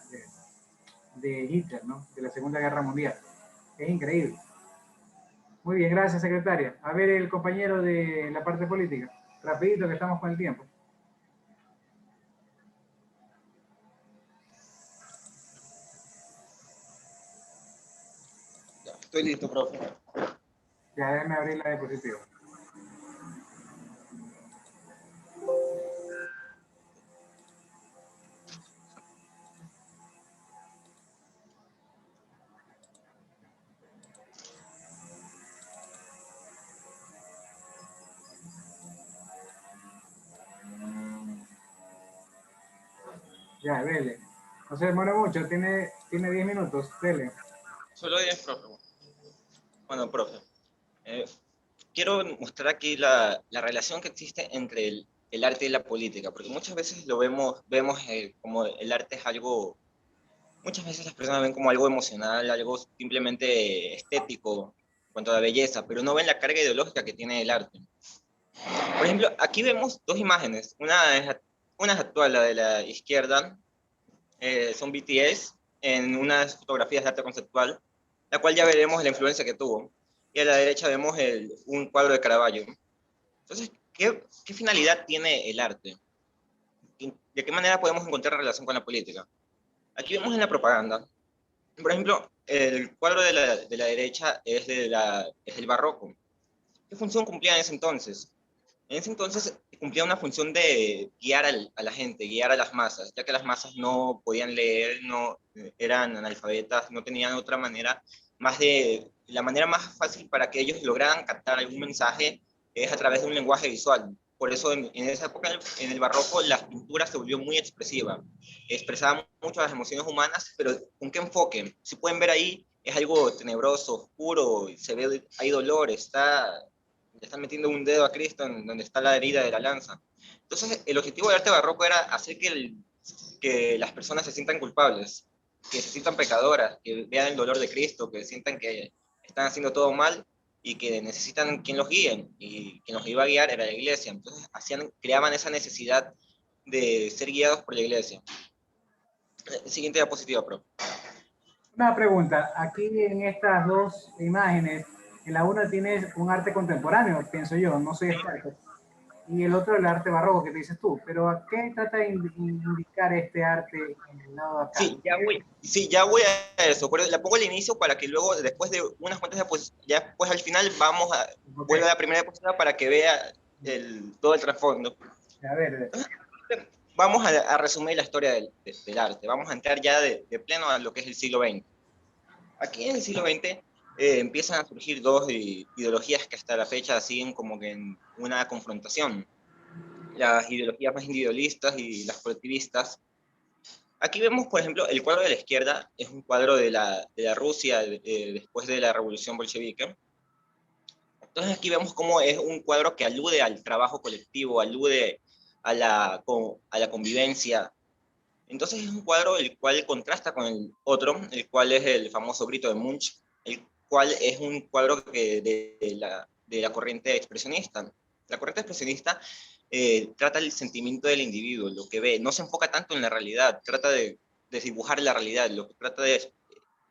de Hitler, ¿no? De la Segunda Guerra Mundial. Es increíble. Muy bien, gracias, secretaria. A ver, el compañero de la parte política. Rapidito, que estamos con el tiempo. Estoy listo, profe. Ya, déjame abrir la diapositiva. Ya, dele. No se demora mucho, tiene 10 minutos, dele. Solo 10, profe. Bueno, profe. Quiero mostrar aquí la relación que existe entre el arte y la política, porque muchas veces lo vemos como el arte es algo, muchas veces las personas ven como algo emocional, algo simplemente estético en cuanto a la belleza, pero no ven la carga ideológica que tiene el arte. Por ejemplo, aquí vemos dos imágenes, una es actual, la de la izquierda, son BTS en unas fotografías de arte conceptual, la cual ya veremos la influencia que tuvo. Y a la derecha vemos un cuadro de Caravaggio. Entonces, ¿qué finalidad tiene el arte? ¿De qué manera podemos encontrar relación con la política? Aquí vemos en la propaganda. Por ejemplo, el cuadro de la derecha es del barroco. ¿Qué función cumplía en ese entonces? En ese entonces cumplía una función de guiar a la gente, guiar a las masas, ya que las masas no podían leer, no eran analfabetas, no tenían otra manera, la manera más fácil para que ellos lograran captar algún mensaje es a través de un lenguaje visual. Por eso en esa época, en el barroco, la pintura se volvió muy expresiva. Expresaba mucho las emociones humanas, pero ¿con qué enfoque? Si pueden ver ahí, es algo tenebroso, oscuro, se ve, hay dolor, le están metiendo un dedo a Cristo en donde está la herida de la lanza. Entonces, el objetivo del arte barroco era hacer que que las personas se sientan culpables, que se sientan pecadoras, que vean el dolor de Cristo, que sientan que están haciendo todo mal y que necesitan quien los guíe, y quien los iba a guiar era la iglesia. Entonces creaban esa necesidad de ser guiados por la iglesia. Siguiente diapositiva, profe. Una pregunta, aquí en estas dos imágenes, en la una tienes un arte contemporáneo, pienso yo, no soy experto, y el otro el arte barroco que dices tú, pero ¿a qué trata de indicar este arte en el lado de acá? Sí, ya voy a eso, pero la pongo al inicio para que luego, después de unas cuantas diapositivas, ya pues al final vuelvo a la primera diapositiva para que vea todo el trasfondo. A ver. Vamos a resumir la historia del arte, vamos a entrar ya de pleno a lo que es el siglo XX. Aquí en el siglo XX empiezan a surgir dos ideologías que hasta la fecha siguen como que en una confrontación. Las ideologías más individualistas y las colectivistas. Aquí vemos, por ejemplo, el cuadro de la izquierda es un cuadro de la Rusia después de la revolución bolchevique. Entonces aquí vemos cómo es un cuadro que alude al trabajo colectivo, alude a la convivencia. Entonces es un cuadro el cual contrasta con el otro, el cual es el famoso Grito de Munch, el cual es un cuadro de la corriente expresionista. La corriente expresionista trata el sentimiento del individuo, lo que ve, no se enfoca tanto en la realidad, trata de dibujar la realidad, lo que trata de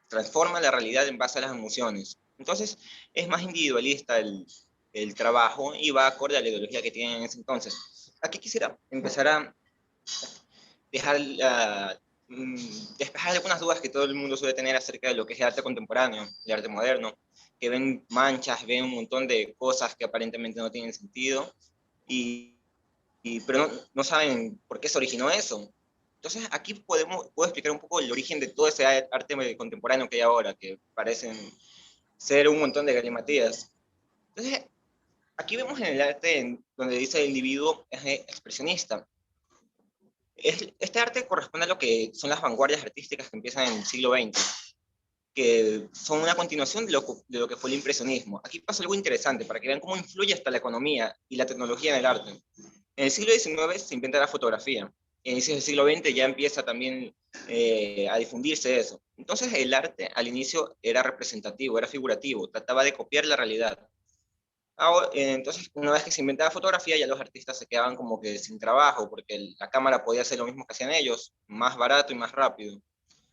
transforma la realidad en base a las emociones. Entonces es más individualista el trabajo y va acorde a la ideología que tienen en ese entonces. Aquí quisiera empezar a despejar algunas dudas que todo el mundo suele tener acerca de lo que es el arte contemporáneo, el arte moderno, que ven manchas, ven un montón de cosas que aparentemente no tienen sentido, pero no saben por qué se originó eso. Entonces aquí puedo explicar un poco el origen de todo ese arte contemporáneo que hay ahora, que parecen ser un montón de galimatías. Entonces, aquí vemos en el arte donde dice el individuo es expresionista. Este arte corresponde a lo que son las vanguardias artísticas que empiezan en el siglo XX, que son una continuación de lo que fue el impresionismo. Aquí pasa algo interesante, para que vean cómo influye hasta la economía y la tecnología en el arte. En el siglo XIX se inventa la fotografía, en el inicios del siglo XX ya empieza también a difundirse eso. Entonces el arte al inicio era representativo, era figurativo, trataba de copiar la realidad. Ahora, entonces, una vez que se inventaba fotografía, ya los artistas se quedaban como que sin trabajo, porque la cámara podía hacer lo mismo que hacían ellos, más barato y más rápido.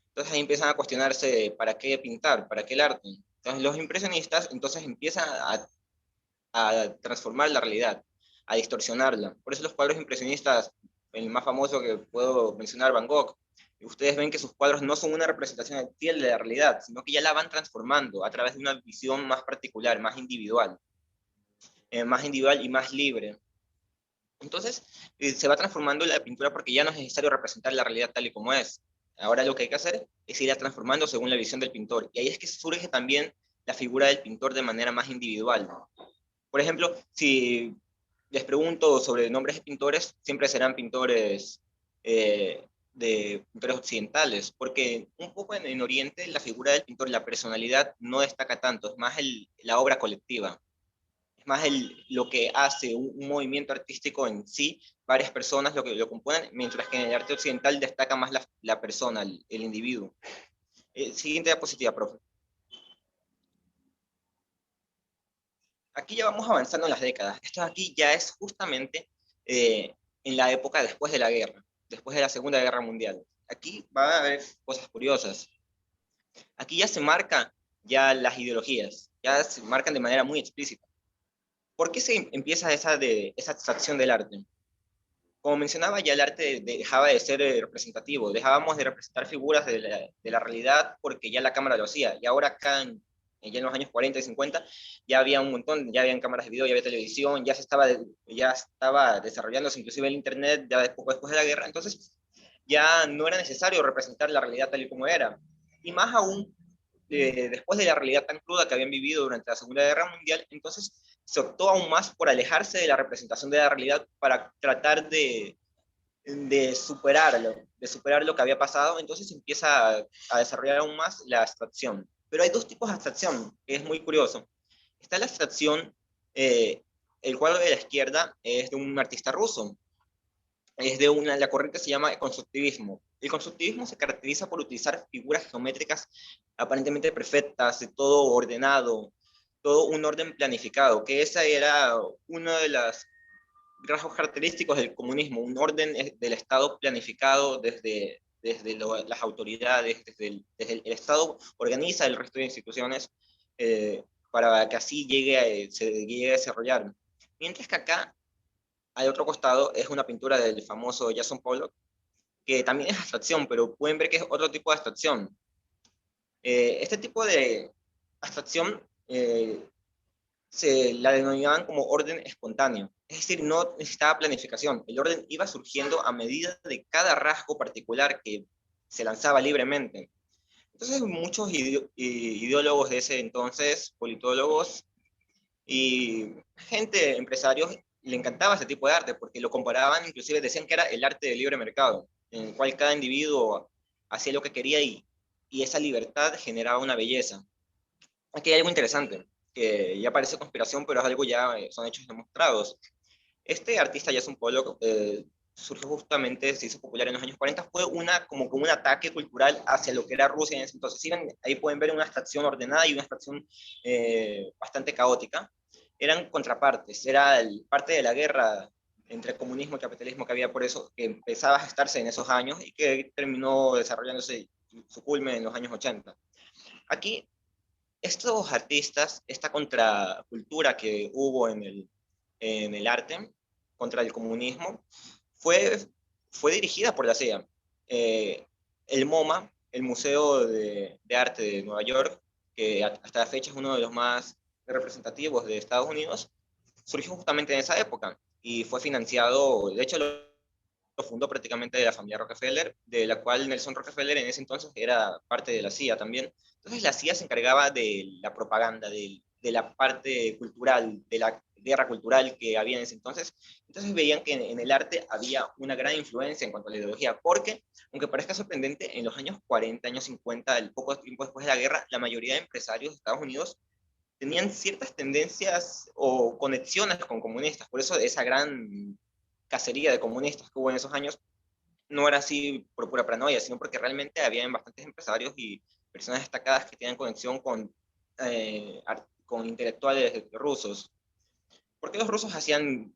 Entonces ahí empiezan a cuestionarse para qué pintar, para qué el arte. Entonces los impresionistas entonces empiezan a transformar la realidad, a distorsionarla. Por eso los cuadros impresionistas, el más famoso que puedo mencionar, Van Gogh, ustedes ven que sus cuadros no son una representación fiel de la realidad, sino que ya la van transformando a través de una visión más particular, más individual y más libre. Entonces se va transformando la pintura porque ya no es necesario representar la realidad tal y como es. Ahora lo que hay que hacer es irla transformando según la visión del pintor. Y ahí es que surge también la figura del pintor de manera más individual. Por ejemplo, si les pregunto sobre nombres de pintores, siempre serán pintores de pintores occidentales, porque un poco en Oriente la figura del pintor, la personalidad no destaca tanto, es más la obra colectiva. Es más lo que hace un movimiento artístico en sí, varias personas lo que lo componen, mientras que en el arte occidental destaca más la persona, el individuo. Siguiente diapositiva, profe. Aquí ya vamos avanzando en las décadas. Esto aquí ya es justamente en la época después de la guerra, después de la Segunda Guerra Mundial. Aquí va a haber cosas curiosas. Aquí ya se marcan ya las ideologías, ya se marcan de manera muy explícita. ¿Por qué se empieza esa abstracción del arte? Como mencionaba, ya el arte dejaba de ser representativo, dejábamos de representar figuras de la realidad porque ya la cámara lo hacía, y ahora acá ya en los años 40 y 50 ya había un montón, ya habían cámaras de video, ya había televisión, ya estaba desarrollándose inclusive el internet ya poco después de la guerra, entonces ya no era necesario representar la realidad tal y como era, y más aún después de la realidad tan cruda que habían vivido durante la Segunda Guerra Mundial, entonces se optó aún más por alejarse de la representación de la realidad para tratar de superar lo que había pasado. Entonces se empieza a desarrollar aún más la abstracción. Pero hay dos tipos de abstracción, que es muy curioso. Está la abstracción, el cuadro de la izquierda es de un artista ruso. la corriente se llama constructivismo. El constructivismo se caracteriza por utilizar figuras geométricas aparentemente perfectas, de todo ordenado, todo un orden planificado, que esa era uno de los rasgos característicos del comunismo, un orden del Estado planificado desde las autoridades, desde el Estado organiza el resto de instituciones para que así se llegue a desarrollar. Mientras que acá, al otro costado, es una pintura del famoso Jackson Pollock, que también es abstracción, pero pueden ver que es otro tipo de abstracción. Este tipo de abstracción se la denominaban como orden espontáneo, es decir, no necesitaba planificación, el orden iba surgiendo a medida de cada rasgo particular que se lanzaba libremente. Entonces muchos ideólogos de ese entonces, politólogos y gente, empresarios, le encantaba ese tipo de arte porque lo comparaban, inclusive decían que era el arte del libre mercado, en el cual cada individuo hacía lo que quería y esa libertad generaba una belleza. Aquí hay algo interesante, que ya parece conspiración, pero es algo ya, son hechos demostrados. Este artista Jackson Pollock surgió justamente, se hizo popular en los años 40, fue como un ataque cultural hacia lo que era Rusia en ese entonces. ¿Sí? Ahí pueden ver una abstracción ordenada y una abstracción bastante caótica. Eran contrapartes, era parte de la guerra entre comunismo y capitalismo que había por eso, que empezaba a gestarse en esos años y que terminó desarrollándose su culmen en los años 80. Aquí, estos artistas, esta contracultura que hubo en el arte contra el comunismo, fue dirigida por la CIA. El MoMA, el Museo de Arte de Nueva York, que hasta la fecha es uno de los más representativos de Estados Unidos, surgió justamente en esa época y fue financiado, de hecho lo fundó prácticamente de la familia Rockefeller, de la cual Nelson Rockefeller en ese entonces era parte de la CIA también. Entonces la CIA se encargaba de la propaganda, de la parte cultural, de la guerra cultural que había en ese entonces. Entonces veían que en el arte había una gran influencia en cuanto a la ideología, porque, aunque parezca sorprendente, en los años 40, años 50, el poco tiempo después de la guerra, la mayoría de empresarios de Estados Unidos tenían ciertas tendencias o conexiones con comunistas. Por eso esa gran cacería de comunistas que hubo en esos años no era así por pura paranoia, sino porque realmente había bastantes empresarios y personas destacadas que tenían conexión con intelectuales rusos. Porque los rusos hacían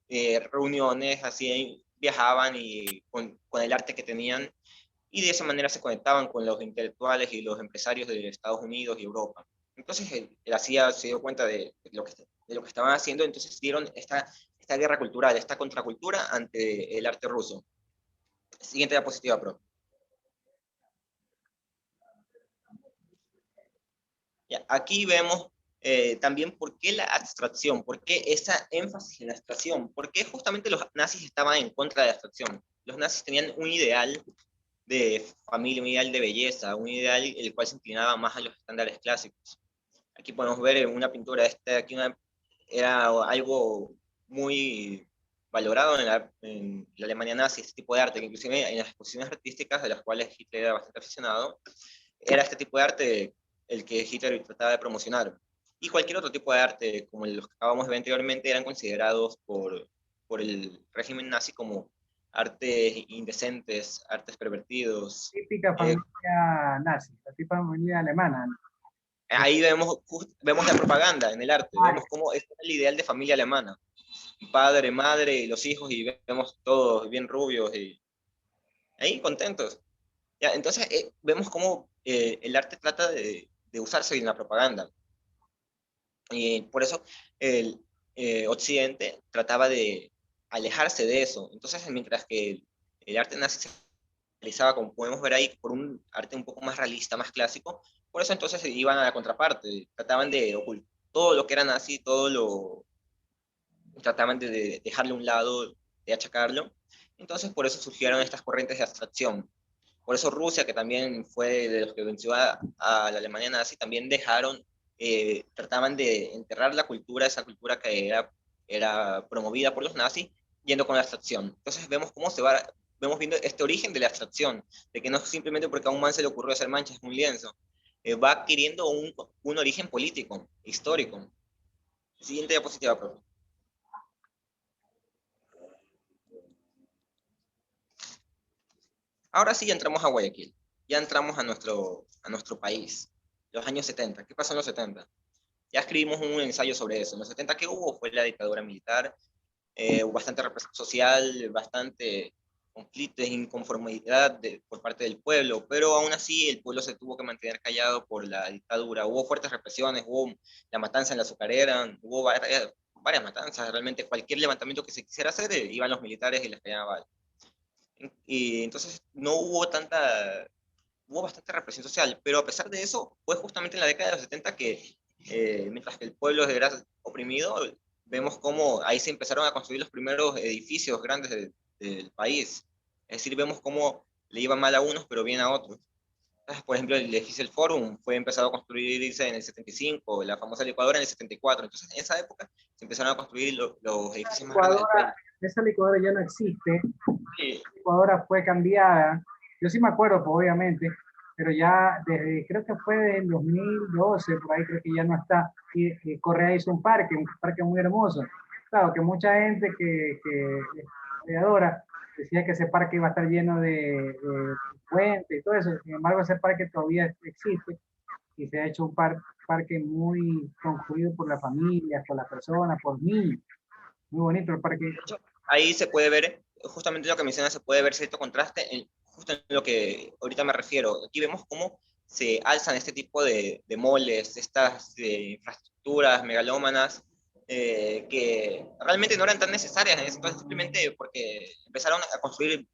reuniones, viajaban y con el arte que tenían, y de esa manera se conectaban con los intelectuales y los empresarios de Estados Unidos y Europa. Entonces la CIA se dio cuenta de lo que estaban haciendo, entonces dieron esta guerra cultural, esta contracultura ante el arte ruso. Siguiente diapositiva, pro. Ya, aquí vemos también por qué la abstracción, por qué esa énfasis en la abstracción, por qué justamente los nazis estaban en contra de la abstracción. Los nazis tenían un ideal de familia, un ideal de belleza, un ideal el cual se inclinaba más a los estándares clásicos. Aquí podemos ver una pintura, era algo muy valorado en la Alemania nazi, este tipo de arte, que inclusive en las exposiciones artísticas de las cuales Hitler era bastante aficionado, era este tipo de arte el que Hitler trataba de promocionar. Y cualquier otro tipo de arte, como los que acabamos de ver anteriormente, eran considerados por el régimen nazi como artes indecentes, artes pervertidos. Típica familia nazi, la típica familia alemana. Ahí vemos la propaganda en el arte, vemos cómo es el ideal de familia alemana. Padre, madre, y los hijos, y vemos todos bien rubios y ahí contentos. Ya, entonces vemos cómo el arte trata de usarse en la propaganda. Y por eso el Occidente trataba de alejarse de eso. Entonces, mientras que el arte nazi se realizaba, como podemos ver ahí, por un arte un poco más realista, más clásico, por eso entonces se iban a la contraparte, trataban de ocultar todo lo que era nazi, trataban de dejarlo a un lado, de achacarlo. Entonces, por eso surgieron estas corrientes de abstracción. Por eso Rusia, que también fue de los que venció a la Alemania nazi, también trataban de enterrar la cultura, esa cultura que era promovida por los nazis, yendo con la abstracción. Entonces vemos viendo este origen de la abstracción, de que no es simplemente porque a un man se le ocurrió hacer manchas en un lienzo, va adquiriendo un origen político, histórico. Siguiente diapositiva, por favor. Ahora sí, ya entramos a Guayaquil, ya entramos a nuestro país, los años 70. ¿Qué pasó en los 70? Ya escribimos un ensayo sobre eso. En los 70, ¿qué hubo? Fue la dictadura militar, hubo bastante represión social, bastante conflicto e inconformidad por parte del pueblo, pero aún así el pueblo se tuvo que mantener callado por la dictadura. Hubo fuertes represiones, hubo la matanza en la azucarera, hubo varias matanzas. Realmente cualquier levantamiento que se quisiera hacer, iban los militares y les caían balas. Y entonces no hubo hubo bastante represión social, pero a pesar de eso, fue justamente en la década de los 70 que, mientras que el pueblo era oprimido, vemos cómo ahí se empezaron a construir los primeros edificios grandes del país. Es decir, vemos cómo le iba mal a unos, pero bien a otros. Entonces, por ejemplo, el edificio del Fórum fue empezado a construirse en el 75, la famosa licuadora en el 74. Entonces, en esa época se empezaron a construir los edificios más grandes del país. Esa licuadora ya no existe. Sí. La licuadora fue cambiada. Yo sí me acuerdo, pues, obviamente, pero ya desde, creo que fue desde el 2012, por ahí creo que ya no está. Y Correa hizo un parque muy hermoso. Claro, que mucha gente que adora decía que ese parque iba a estar lleno de puentes y todo eso. Sin embargo, ese parque todavía existe y se ha hecho un parque muy concurrido por las familias, por las personas, por niños. Muy bonito el parque. Ahí se puede ver, justamente lo que mencionas, se puede ver cierto contraste, justo en lo que ahorita me refiero. Aquí vemos cómo se alzan este tipo de moles, estas infraestructuras megalómanas, que realmente no eran tan necesarias, entonces simplemente porque empezaron a construir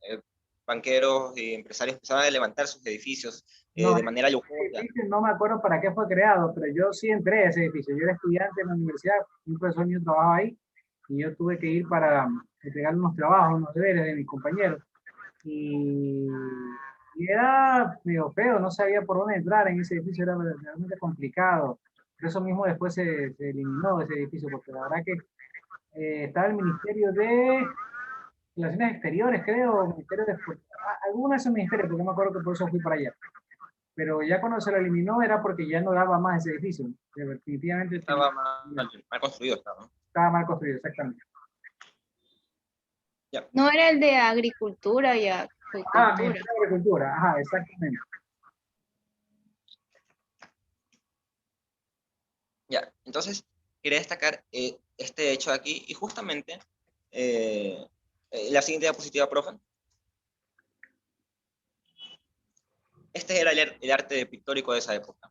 banqueros y empresarios, empezaron a levantar sus edificios de manera lujosa. No me acuerdo para qué fue creado, pero yo sí entré a ese edificio. Yo era estudiante en la universidad, un profesor mío trabajaba ahí, y yo tuve que ir para entregar unos trabajos, unos deberes de mis compañeros. Y era medio feo, no sabía por dónde entrar en ese edificio, era realmente complicado. Por eso mismo después se eliminó ese edificio, porque la verdad que estaba el Ministerio de Relaciones Exteriores, creo, Ministerio de alguno de esos ministerios, porque no me acuerdo que por eso fui para allá. Pero ya cuando se lo eliminó era porque ya no daba más ese edificio. Definitivamente estaba mal construido. Estaba mal construido, exactamente. Ya. No era el de agricultura y acuicultura. Ministerio de Agricultura, ajá, exactamente. Ya, entonces quería destacar este hecho aquí y justamente la siguiente diapositiva, profe. Este era el arte pictórico de esa época,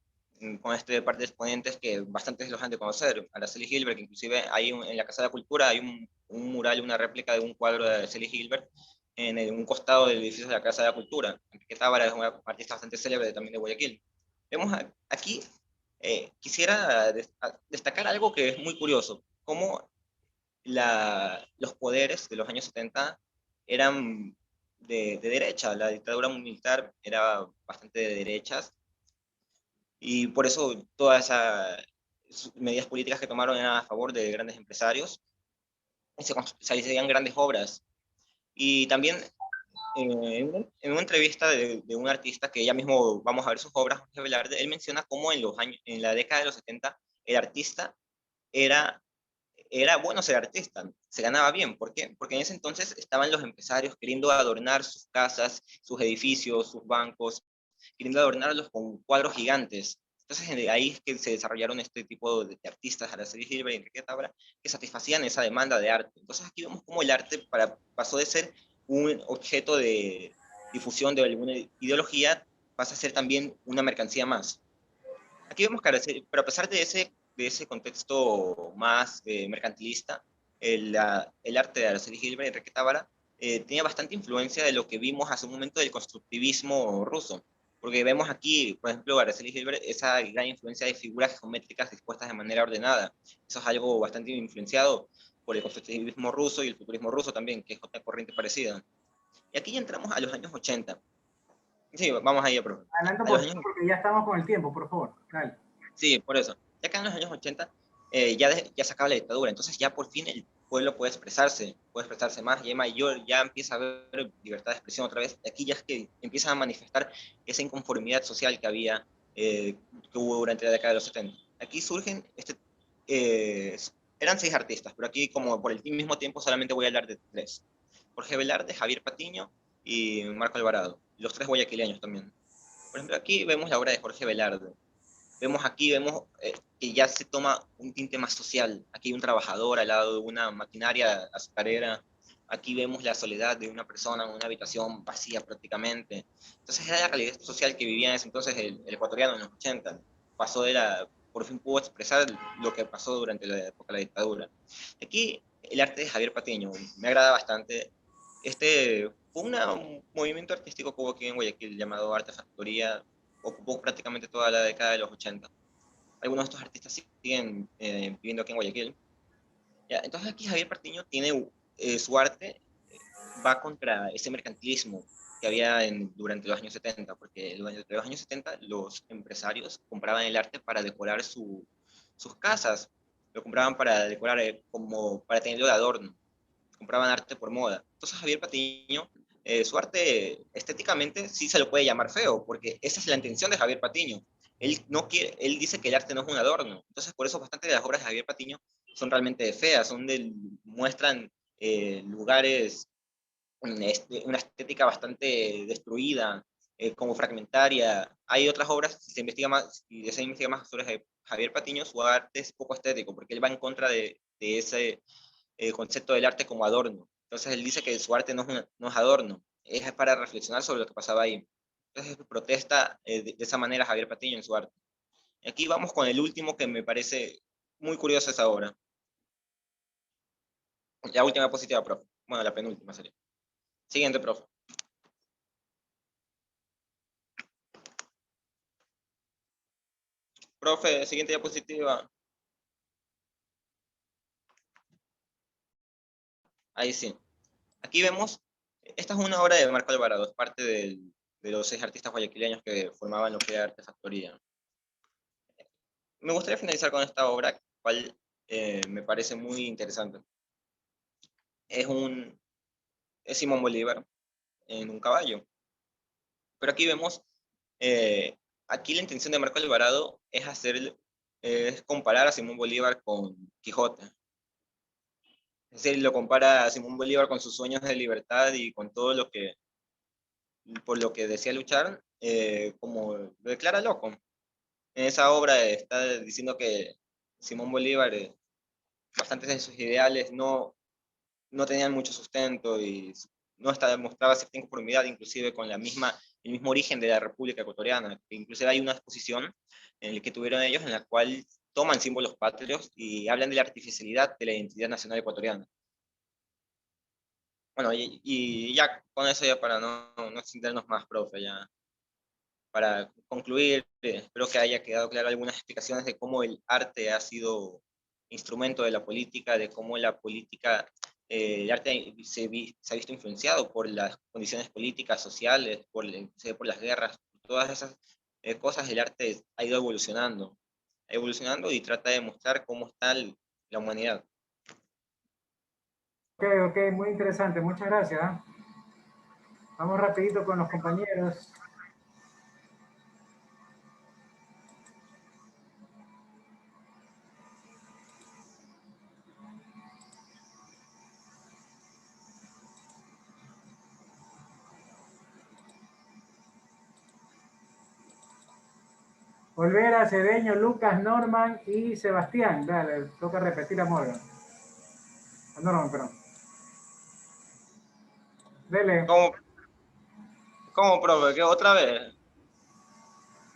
con este par de exponentes que bastantes los han de conocer. Araceli Gilbert, que inclusive hay en la Casa de la Cultura hay un mural, una réplica de un cuadro de Araceli Gilbert en un costado del edificio de la Casa de la Cultura. Enrique Tábara es una artista bastante célebre también de Guayaquil. Vemos aquí, quisiera destacar algo que es muy curioso, cómo los poderes de los años 70 eran de derecha. La dictadura militar era bastante de derechas y por eso todas esas medidas políticas que tomaron eran a favor de grandes empresarios y se hacían grandes obras. Y también en una entrevista de un artista que ya mismo vamos a ver sus obras, Jorge Velarde, él menciona cómo en la década de los 70 el artista era bueno ser artista, se ganaba bien. ¿Por qué? Porque en ese entonces estaban los empresarios queriendo adornar sus casas, sus edificios, sus bancos, queriendo adornarlos con cuadros gigantes. Entonces ahí es que se desarrollaron este tipo de artistas, Araceli Gilbert y Enrique Tábara, que satisfacían esa demanda de arte. Entonces aquí vemos cómo el arte pasó de ser un objeto de difusión de alguna ideología, pasa a ser también una mercancía más. Aquí vemos que, pero a pesar de ese contexto más mercantilista, el arte de Araceli Gilbert y Enrique Tábara tenía bastante influencia de lo que vimos hace un momento del constructivismo ruso. Porque vemos aquí, por ejemplo, Araceli Gilbert, esa gran influencia de figuras geométricas dispuestas de manera ordenada. Eso es algo bastante influenciado por el constructivismo ruso y el futurismo ruso también, que es otra corriente parecida. Y aquí ya entramos a los años 80. Sí, vamos ahí, profe. Adelante, porque ya estamos con el tiempo, por favor. Dale. Sí, por eso. Ya que en los años 80 ya se acaba la dictadura, entonces ya por fin el pueblo puede expresarse más, ya empieza a haber libertad de expresión otra vez. Aquí ya es que empiezan a manifestar esa inconformidad social que había, que hubo durante la década de los 70. Aquí surgen, eran 6 artistas, pero aquí como por el mismo tiempo solamente voy a hablar de 3. Jorge Velarde, Javier Patiño y Marco Alvarado, los tres guayaquileños también. Por ejemplo, aquí vemos la obra de Jorge Velarde. Vemos que ya se toma un tinte más social. Aquí hay un trabajador al lado de una maquinaria azucarera. Aquí vemos la soledad de una persona en una habitación vacía prácticamente. Entonces era la realidad social que vivía en ese entonces el ecuatoriano en los 80. Por fin pudo expresar lo que pasó durante la época de la dictadura. Aquí el arte de Javier Patiño me agrada bastante. Fue un movimiento artístico que hubo aquí en Guayaquil llamado Arte Factoría, ocupó prácticamente toda la década de los 80. Algunos de estos artistas siguen viviendo aquí en Guayaquil. ¿Ya? Entonces aquí Javier Patiño tiene su arte, va contra ese mercantilismo que había durante los años 70, porque durante los años 70 los empresarios compraban el arte para decorar sus casas, lo compraban para decorar como para tenerlo de adorno, compraban arte por moda. Entonces Javier Patiño, su arte estéticamente sí se lo puede llamar feo, porque esa es la intención de Javier Patiño. Él dice que el arte no es un adorno. Entonces por eso bastante de las obras de Javier Patiño son realmente feas, muestran lugares, una estética bastante destruida, como fragmentaria. Hay otras obras, si se investiga más, y se investiga más sobre Javier Patiño, su arte es poco estético, porque él va en contra de ese concepto del arte como adorno. Entonces él dice que su arte no es adorno, es para reflexionar sobre lo que pasaba ahí. Entonces protesta de esa manera Javier Patiño en su arte. Aquí vamos con el último que me parece muy curioso esa obra. La última diapositiva, profe. Bueno, la penúltima sería. Siguiente, profe. Profe, siguiente diapositiva. Ahí sí. Aquí vemos, esta es una obra de Marco Alvarado, es parte de los 6 artistas guayaquileños que formaban lo que era Arte Factoría. Me gustaría finalizar con esta obra, cual me parece muy interesante. Es Simón Bolívar en un caballo. Pero aquí vemos, aquí la intención de Marco Alvarado es comparar a Simón Bolívar con Quijote. Es decir, lo compara a Simón Bolívar con sus sueños de libertad y con todo por lo que decía luchar, como lo declara loco. En esa obra está diciendo que Simón Bolívar, bastantes de sus ideales no tenían mucho sustento y no demostraba cierta inconformidad, inclusive con el mismo origen de la República Ecuatoriana. Inclusive hay una exposición en la que tuvieron ellos en la cual toman símbolos patrios y hablan de la artificialidad de la identidad nacional ecuatoriana. Bueno, y ya con eso, ya para no extendernos más, profe, ya para concluir, espero que haya quedado claro algunas explicaciones de cómo el arte ha sido instrumento de la política, de cómo la política, el arte se ha visto influenciado por las condiciones políticas, sociales, por las guerras, todas esas cosas. El arte ha ido evolucionando y trata de mostrar cómo está la humanidad. Ok, muy interesante, muchas gracias. Vamos rapidito con los compañeros. Olvera, Cedeño, Lucas, Norman y Sebastián. Dale, toca repetir a Morgan. A Norman, perdón. Dele. ¿Cómo, profe? ¿Qué otra vez?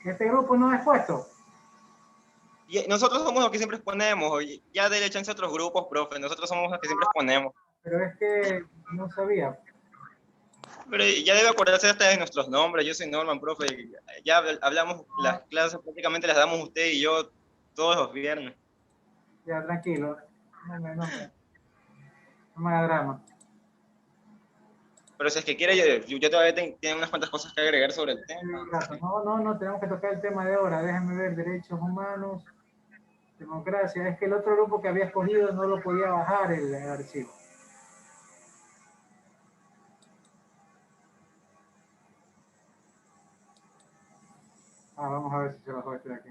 Este grupo no es puesto. Y nosotros somos los que siempre exponemos. Ya dele chance a otros grupos, profe. Nosotros somos los que siempre exponemos. Pero es que no sabía. Pero ya debe acordarse hasta de nuestros nombres. Yo soy Norman, profe. Ya hablamos, las clases prácticamente las damos usted y yo todos los viernes. Ya, tranquilo. No me haga drama. Pero si es que quiere, yo todavía tengo unas cuantas cosas que agregar sobre el tema. No, tenemos que tocar el tema de ahora. Déjenme ver, derechos humanos, democracia. Es que el otro grupo que había escogido no lo podía bajar el archivo. Vamos a ver si se bajó este de aquí.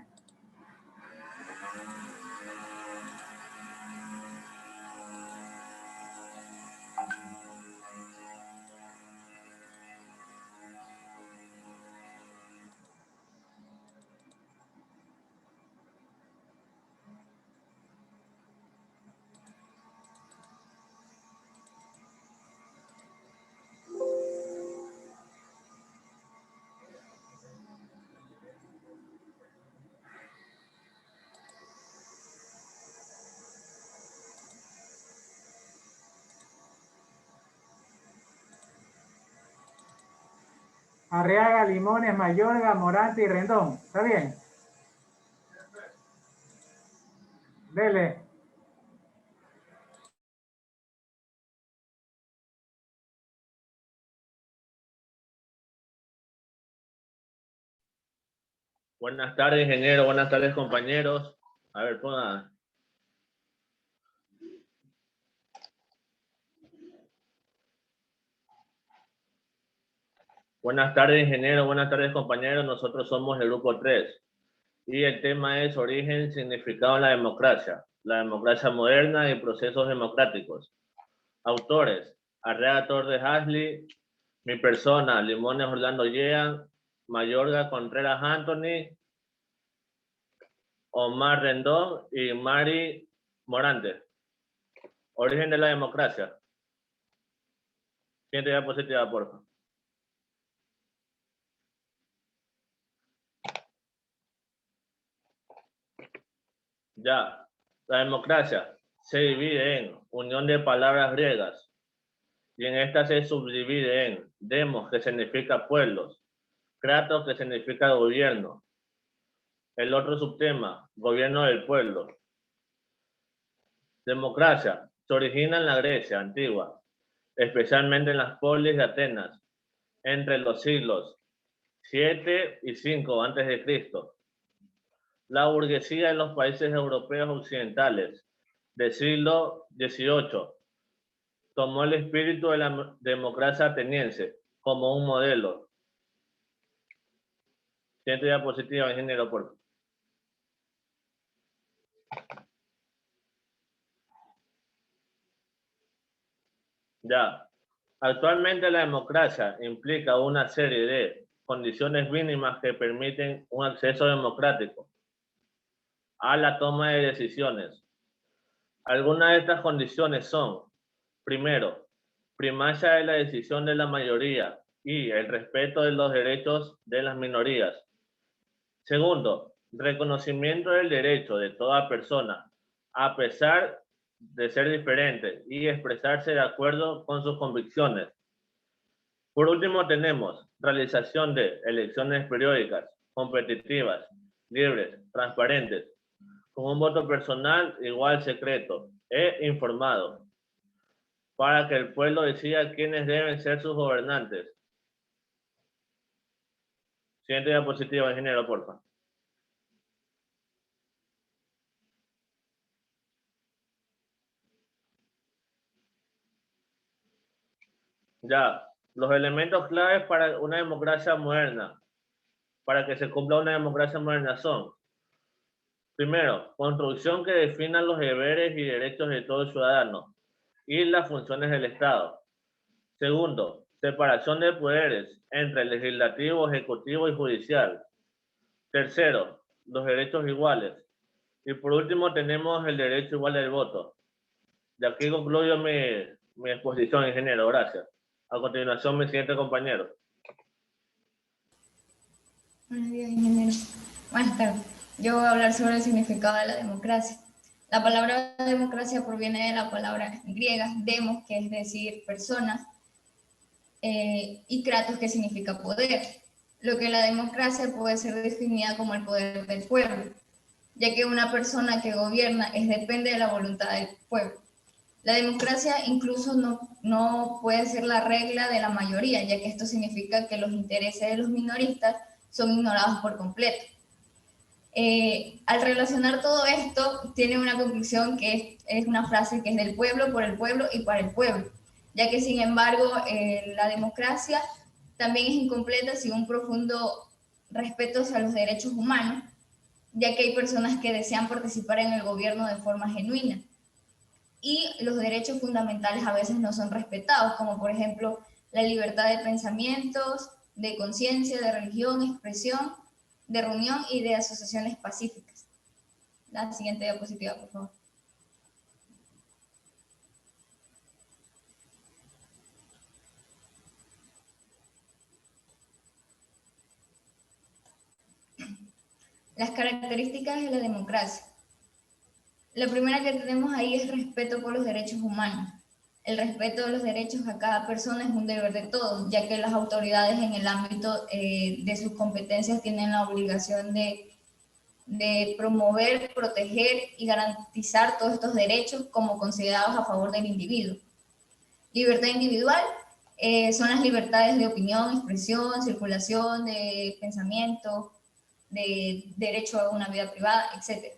Arriaga, Limones, Mayorga, Morante y Rendón. ¿Está bien? Dele. Buenas tardes, ingeniero. Buenas tardes, compañeros. A ver, ponga. Buenas tardes, ingeniero. Buenas tardes, compañeros. Nosotros somos el grupo 3. Y el tema es origen, significado en la democracia moderna y procesos democráticos. Autores: Arriaga Torres Ashley, mi persona, Limones Orlando Yean, Mayorga Contreras Anthony, Omar Rendón y Mari Morante. Origen de la democracia. Siguiente diapositiva, por favor. Ya, la democracia se divide en unión de palabras griegas y en esta se subdivide en demos, que significa pueblos, kratos, que significa gobierno. El otro subtema, gobierno del pueblo. Democracia se origina en la Grecia antigua, especialmente en las polis de Atenas, entre los siglos 7 y 5 antes de Cristo. La burguesía en los países europeos occidentales del siglo XVIII tomó el espíritu de la democracia ateniense como un modelo. Siguiente diapositiva, ingeniero, por favor. Ya. Actualmente la democracia implica una serie de condiciones mínimas que permiten un acceso democrático a la toma de decisiones. Algunas de estas condiciones son: primero, primacia de la decisión de la mayoría y el respeto de los derechos de las minorías. Segundo, reconocimiento del derecho de toda persona, a pesar de ser diferente y expresarse de acuerdo con sus convicciones. Por último, tenemos realización de elecciones periódicas, competitivas, libres, transparentes, con un voto personal igual secreto e informado, para que el pueblo decida quiénes deben ser sus gobernantes. Siguiente diapositiva, ingeniero, por favor. Ya, los elementos claves para una democracia moderna, para que se cumpla una democracia moderna son: primero, construcción que defina los deberes y derechos de todo ciudadano y las funciones del Estado. Segundo, separación de poderes entre legislativo, ejecutivo y judicial. Tercero, los derechos iguales. Y por último tenemos el derecho igual del voto. De aquí concluyo mi exposición, ingeniero. Gracias. A continuación, mi siguiente compañero. Buenos días, ingeniero. Buenas tardes. Yo voy a hablar sobre el significado de la democracia. La palabra democracia proviene de la palabra griega demos, que es decir, persona, y kratos, que significa poder. Lo que la democracia puede ser definida como el poder del pueblo, ya que una persona que gobierna depende de la voluntad del pueblo. La democracia incluso no puede ser la regla de la mayoría, ya que esto significa que los intereses de los minoristas son ignorados por completo. Al relacionar todo esto, tiene una conclusión que es una frase que es del pueblo, por el pueblo y para el pueblo, ya que sin embargo la democracia también es incompleta sin un profundo respeto hacia los derechos humanos, ya que hay personas que desean participar en el gobierno de forma genuina. Y los derechos fundamentales a veces no son respetados, como por ejemplo la libertad de pensamientos, de conciencia, de religión, expresión, de reunión y de asociaciones pacíficas. La siguiente diapositiva, por favor. Las características de la democracia. La primera que tenemos ahí es respeto por los derechos humanos. El respeto de los derechos a cada persona es un deber de todos, ya que las autoridades en el ámbito de sus competencias tienen la obligación de promover, proteger y garantizar todos estos derechos como considerados a favor del individuo. Libertad individual son las libertades de opinión, expresión, circulación de pensamiento, de derecho a una vida privada, etc.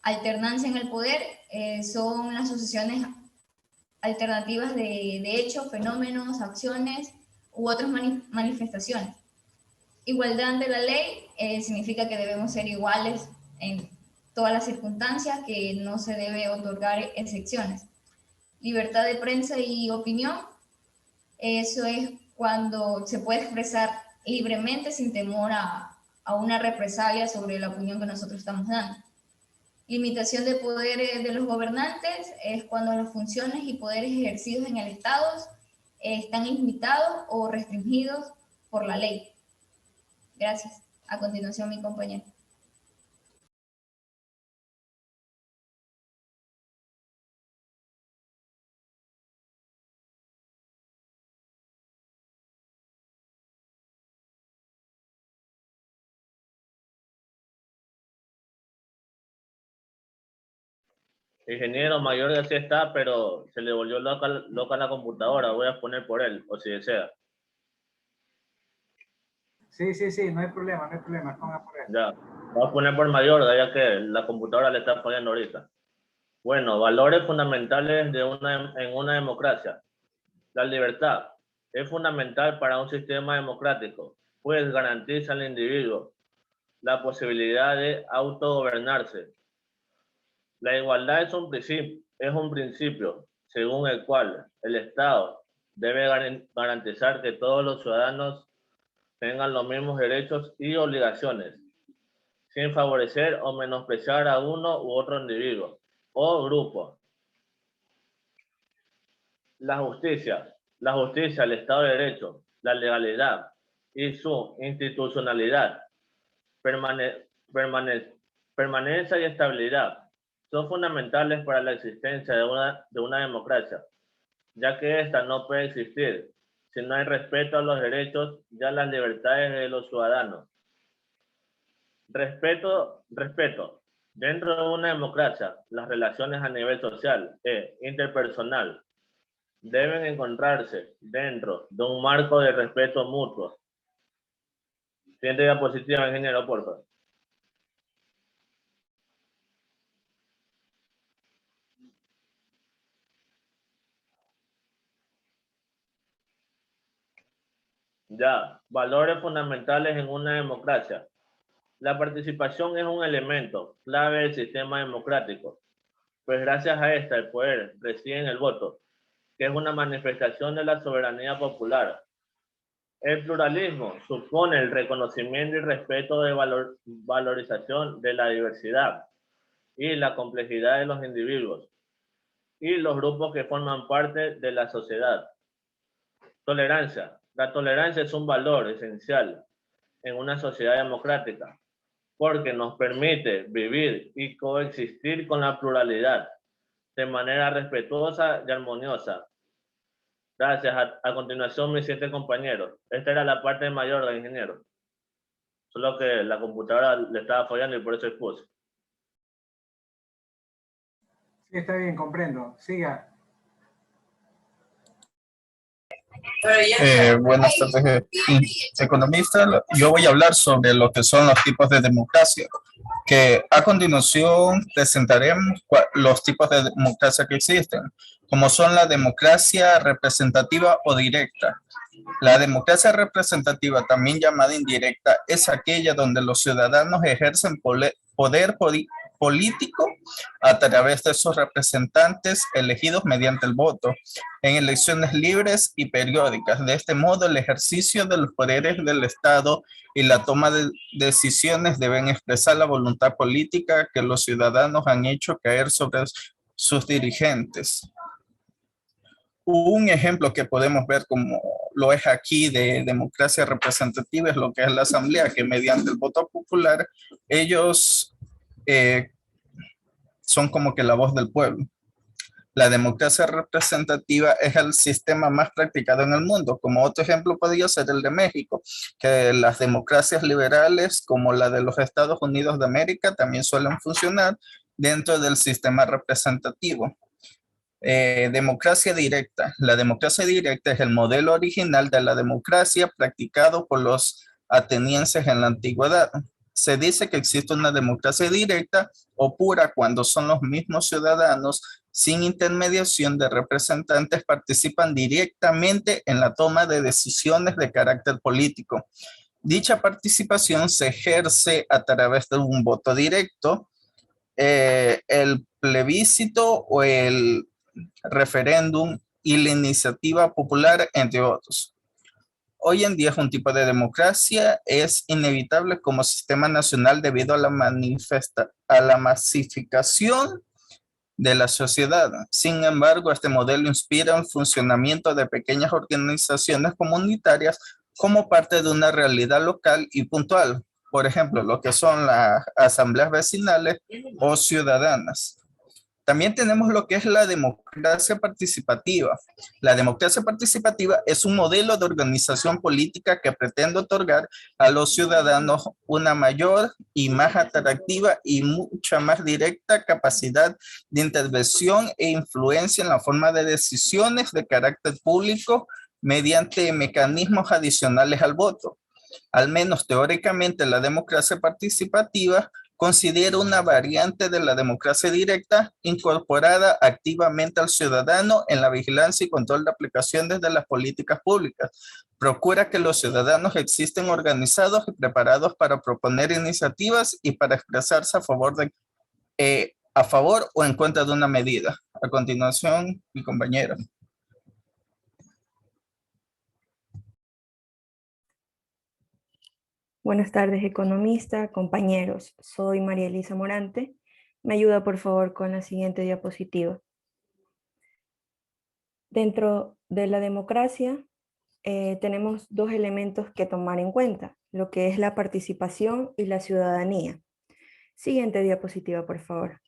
Alternancia en el poder son las sucesiones alternativas de hechos, fenómenos, acciones u otras manifestaciones. Igualdad ante la ley significa que debemos ser iguales en todas las circunstancias, que no se debe otorgar excepciones. Libertad de prensa y opinión, eso es cuando se puede expresar libremente sin temor a una represalia sobre la opinión que nosotros estamos dando. Limitación de poderes de los gobernantes es cuando las funciones y poderes ejercidos en el Estado están limitados o restringidos por la ley. Gracias. A continuación, mi compañero. Ingeniero mayor ya sí está, pero se le volvió loca la computadora. Voy a poner por él, o si desea. Sí, no hay problema, ponga por él. Ya, voy a poner por mayor, ya que la computadora le está poniendo ahorita. Bueno, valores fundamentales en una democracia. La libertad es fundamental para un sistema democrático, pues garantiza al individuo la posibilidad de autogobernarse. La igualdad es un principio según el cual el Estado debe garantizar que todos los ciudadanos tengan los mismos derechos y obligaciones, sin favorecer o menospreciar a uno u otro individuo o grupo. La justicia, el Estado de Derecho, la legalidad y su institucionalidad, permanencia y estabilidad son fundamentales para la existencia de una democracia, ya que ésta no puede existir si no hay respeto a los derechos y a las libertades de los ciudadanos. Respeto. Dentro de una democracia, las relaciones a nivel social e interpersonal deben encontrarse dentro de un marco de respeto mutuo. Siguiente diapositiva, ingeniero, por favor. Ya, valores fundamentales en una democracia. La participación es un elemento clave del sistema democrático, pues gracias a esta el poder reside en el voto, que es una manifestación de la soberanía popular. El pluralismo supone el reconocimiento y respeto de valorización de la diversidad y la complejidad de los individuos y los grupos que forman parte de la sociedad. Tolerancia. La tolerancia es un valor esencial en una sociedad democrática, porque nos permite vivir y coexistir con la pluralidad de manera respetuosa y armoniosa. Gracias. A continuación, mis 7 compañeros. Esta era la parte mayor del ingeniero. Solo que la computadora le estaba fallando y por eso expuse. Sí, está bien, comprendo. Siga. Buenas tardes, economista. Yo voy a hablar sobre lo que son los tipos de democracia, que a continuación presentaremos los tipos de democracia que existen, como son la democracia representativa o directa. La democracia representativa, también llamada indirecta, es aquella donde los ciudadanos ejercen poder político a través de sus representantes elegidos mediante el voto en elecciones libres y periódicas. De este modo, el ejercicio de los poderes del Estado y la toma de decisiones deben expresar la voluntad política que los ciudadanos han hecho caer sobre sus dirigentes. Un ejemplo que podemos ver como lo es aquí de democracia representativa es lo que es la asamblea, que mediante el voto popular ellos son como que la voz del pueblo. La democracia representativa es el sistema más practicado en el mundo. Como otro ejemplo podría ser el de México, que las democracias liberales, como la de los Estados Unidos de América, también suelen funcionar dentro del sistema representativo. Democracia directa. La democracia directa es el modelo original de la democracia practicado por los atenienses en la antigüedad. Se dice que existe una democracia directa o pura cuando son los mismos ciudadanos sin intermediación de representantes participan directamente en la toma de decisiones de carácter político. Dicha participación se ejerce a través de un voto directo, el plebiscito o el referéndum y la iniciativa popular, entre otros. Hoy en día es un tipo de democracia, es inevitable como sistema nacional debido a la masificación de la sociedad. Sin embargo, este modelo inspira el funcionamiento de pequeñas organizaciones comunitarias como parte de una realidad local y puntual. Por ejemplo, lo que son las asambleas vecinales o ciudadanas. También tenemos lo que es la democracia participativa. La democracia participativa es un modelo de organización política que pretende otorgar a los ciudadanos una mayor y más atractiva y mucha más directa capacidad de intervención e influencia en la forma de decisiones de carácter público mediante mecanismos adicionales al voto. Al menos teóricamente, la democracia participativa considera una variante de la democracia directa incorporada activamente al ciudadano en la vigilancia y control de aplicaciones de las políticas públicas. Procura que los ciudadanos existen organizados y preparados para proponer iniciativas y para expresarse a favor o en contra de una medida. A continuación, mi compañero. Buenas tardes, economista, compañeros. Soy María Elisa Morante. Me ayuda, por favor, con la siguiente diapositiva. Dentro de la democracia tenemos dos elementos que tomar en cuenta, lo que es la participación y la ciudadanía. Siguiente diapositiva, por favor.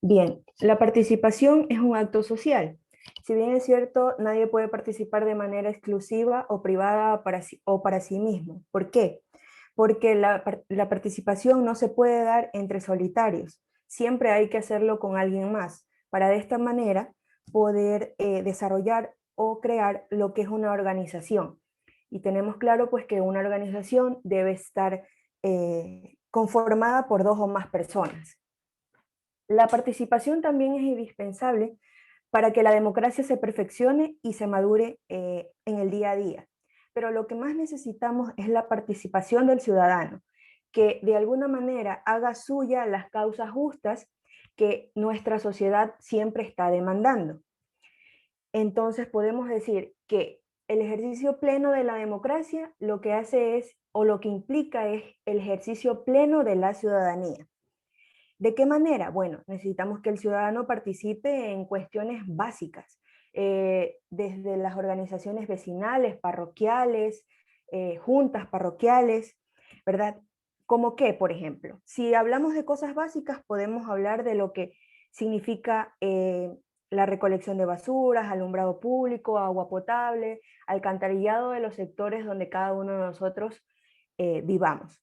Bien, la participación es un acto social. Si bien es cierto, nadie puede participar de manera exclusiva o privada para sí mismo. ¿Por qué? Porque la participación no se puede dar entre solitarios. Siempre hay que hacerlo con alguien más, para de esta manera poder desarrollar o crear lo que es una organización. Y tenemos claro pues que una organización debe estar conformada por 2 o más personas. La participación también es indispensable para que la democracia se perfeccione y se madure en el día a día. Pero lo que más necesitamos es la participación del ciudadano, que de alguna manera haga suya las causas justas que nuestra sociedad siempre está demandando. Entonces podemos decir que el ejercicio pleno de la democracia lo que hace es, o lo que implica es el ejercicio pleno de la ciudadanía. ¿De qué manera? Bueno, necesitamos que el ciudadano participe en cuestiones básicas, desde las organizaciones vecinales, parroquiales, juntas parroquiales, ¿verdad? ¿Cómo qué, por ejemplo? Si hablamos de cosas básicas, podemos hablar de lo que significa la recolección de basuras, alumbrado público, agua potable, alcantarillado de los sectores donde cada uno de nosotros vivamos.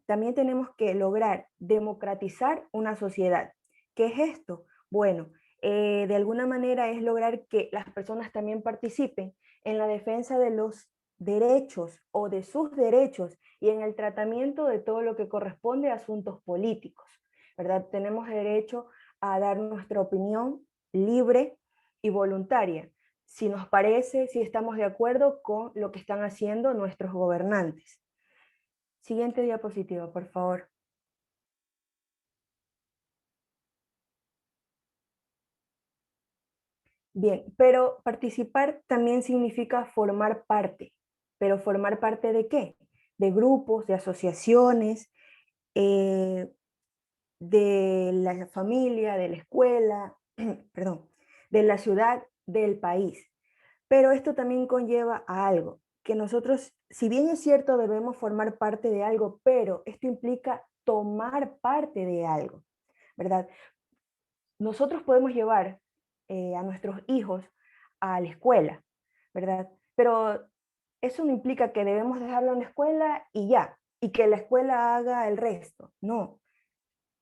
También tenemos que lograr democratizar una sociedad. ¿Qué es esto? Bueno, de alguna manera es lograr que las personas también participen en la defensa de los derechos o de sus derechos y en el tratamiento de todo lo que corresponde a asuntos políticos, ¿verdad? Tenemos derecho a dar nuestra opinión libre y voluntaria, si nos parece, si estamos de acuerdo con lo que están haciendo nuestros gobernantes. Siguiente diapositiva, por favor. Bien, pero participar también significa formar parte. ¿Pero formar parte de qué? De grupos, de asociaciones, de la familia, de la escuela, perdón, de la ciudad, del país. Pero esto también conlleva a algo, que nosotros, si bien es cierto, debemos formar parte de algo, pero esto implica tomar parte de algo, ¿verdad? nosotros podemos llevar a nuestros hijos a la escuela, ¿verdad? Pero eso no implica que debemos dejarlo en la escuela y ya, y que la escuela haga el resto. No.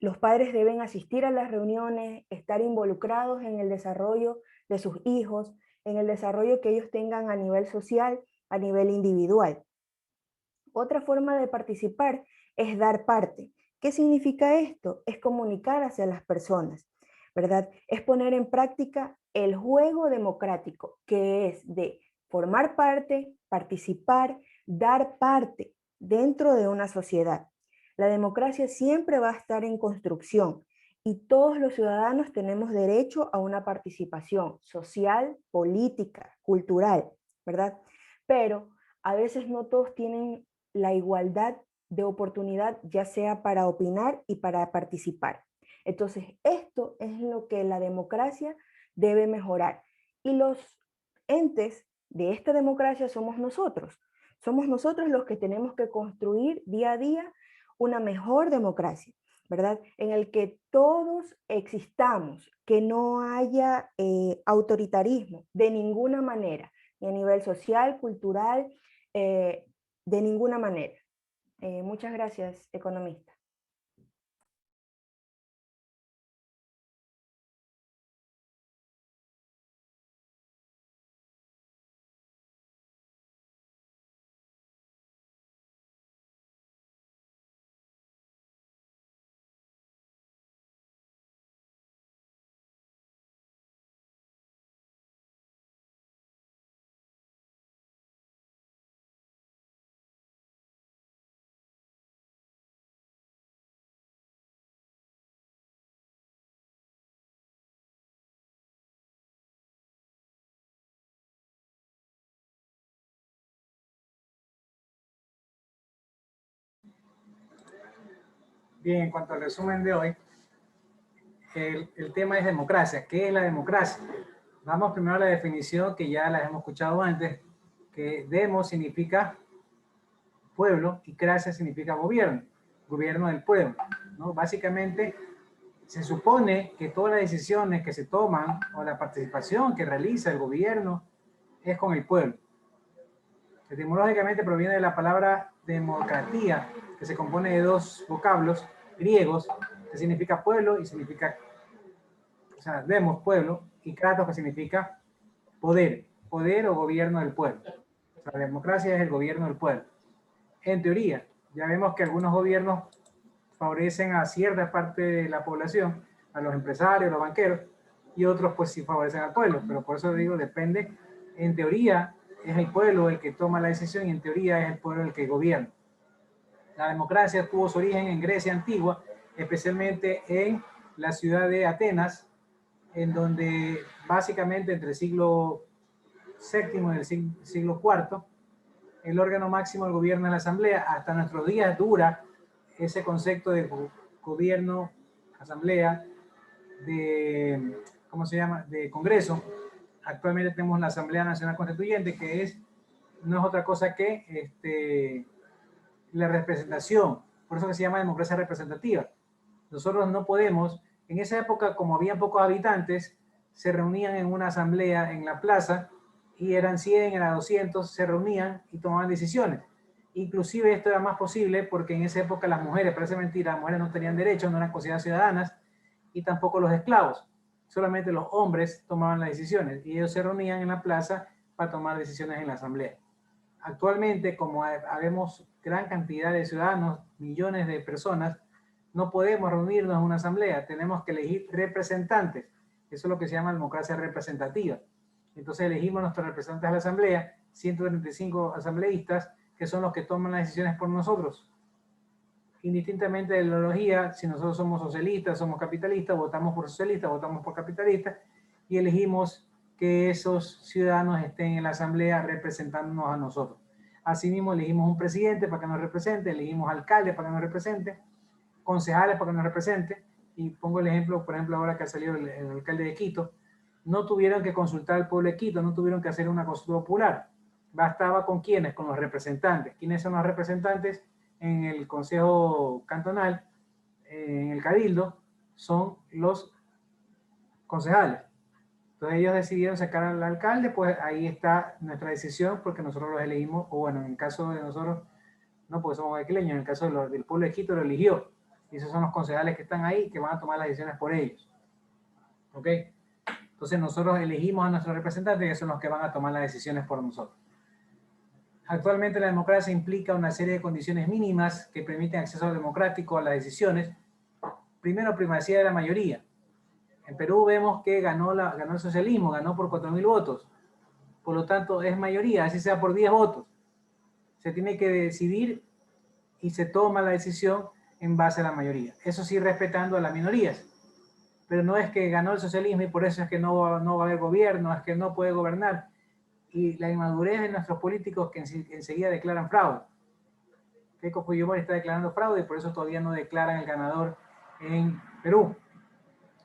Los padres deben asistir a las reuniones, estar involucrados en el desarrollo de sus hijos, en el desarrollo que ellos tengan a nivel social, a nivel individual. Otra forma de participar es dar parte. ¿Qué significa esto? Es comunicar hacia las personas, ¿verdad? Es poner en práctica el juego democrático, que es de formar parte, participar, dar parte dentro de una sociedad. La democracia siempre va a estar en construcción y todos los ciudadanos tenemos derecho a una participación social, política, cultural, ¿verdad? Pero a veces no todos tienen la igualdad de oportunidad, ya sea para opinar y para participar. Entonces, esto es lo que la democracia debe mejorar. Y los entes de esta democracia somos nosotros. Somos nosotros los que tenemos que construir día a día una mejor democracia, ¿verdad? En el que todos existamos, que no haya autoritarismo de ninguna manera, ni a nivel social, cultural, de ninguna manera. Muchas gracias, economista. Bien, en cuanto al resumen de hoy, el tema es democracia. ¿Qué es la democracia? Vamos primero a la definición que ya la hemos escuchado antes, que demos significa pueblo y cracia significa gobierno, gobierno del pueblo, ¿no? Básicamente, se supone que todas las decisiones que se toman o la participación que realiza el gobierno es con el pueblo. Etimológicamente proviene de la palabra democratía, que se compone de dos vocablos griegos, que significa pueblo y significa, o sea, demos, pueblo, y kratos, que significa poder, poder o gobierno del pueblo. O sea, la democracia es el gobierno del pueblo. En teoría, ya vemos que algunos gobiernos favorecen a cierta parte de la población, a los empresarios, los banqueros, y otros pues sí favorecen al pueblo, pero por eso digo, depende. En teoría es el pueblo el que toma la decisión y en teoría es el pueblo el que gobierna. La democracia tuvo su origen en Grecia antigua, especialmente en la ciudad de Atenas, en donde básicamente entre el siglo VII y el siglo IV, el órgano máximo del gobierno es la asamblea. Hasta nuestros días dura ese concepto de gobierno, asamblea, de, ¿cómo se llama?, de congreso. Actualmente tenemos la Asamblea Nacional Constituyente, que no es otra cosa que la representación. Por eso que se llama democracia representativa. Nosotros no podemos, en esa época, como había pocos habitantes, se reunían en una asamblea en la plaza y eran 100, eran 200, se reunían y tomaban decisiones. Inclusive esto era más posible porque en esa época las mujeres, parece mentira, las mujeres no tenían derechos, no eran consideradas ciudadanas, y tampoco los esclavos. Solamente los hombres tomaban las decisiones y ellos se reunían en la plaza para tomar decisiones en la asamblea. Actualmente, como habemos gran cantidad de ciudadanos, millones de personas, no podemos reunirnos en una asamblea, tenemos que elegir representantes. Eso es lo que se llama democracia representativa. Entonces elegimos nuestros representantes a la asamblea, 135 asambleístas, que son los que toman las decisiones por nosotros. Indistintamente de la ideología, si nosotros somos socialistas, somos capitalistas, votamos por socialistas, votamos por capitalistas, y elegimos que esos ciudadanos estén en la asamblea representándonos a nosotros. Asimismo, elegimos un presidente para que nos represente, elegimos alcaldes para que nos represente, concejales para que nos represente, y pongo el ejemplo, por ejemplo, ahora que ha salido el alcalde de Quito, no tuvieron que consultar al pueblo de Quito, no tuvieron que hacer una consulta popular, bastaba con ¿quiénes? Con los representantes. ¿Quiénes son los representantes? En el Consejo Cantonal, en el Cabildo, son los concejales. Entonces ellos decidieron sacar al alcalde, pues ahí está nuestra decisión, porque nosotros los elegimos, o bueno, en el caso de nosotros, no porque somos guayaquileños, en el caso del pueblo de Quito lo eligió. Y esos son los concejales que están ahí, que van a tomar las decisiones por ellos. ¿Ok? Entonces nosotros elegimos a nuestros representantes, que son los que van a tomar las decisiones por nosotros. Actualmente la democracia implica una serie de condiciones mínimas que permiten acceso democrático a las decisiones. Primero, primacía de la mayoría. En Perú vemos que ganó el socialismo, ganó por 4.000 votos. Por lo tanto, es mayoría, así sea por 10 votos. Se tiene que decidir y se toma la decisión en base a la mayoría. Eso sí, respetando a las minorías. Pero no es que ganó el socialismo y por eso es que no va a haber gobierno, es que no puede gobernar. Y la inmadurez de nuestros políticos que enseguida declaran fraude. Keiko Fujimori está declarando fraude y por eso todavía no declaran el ganador en Perú.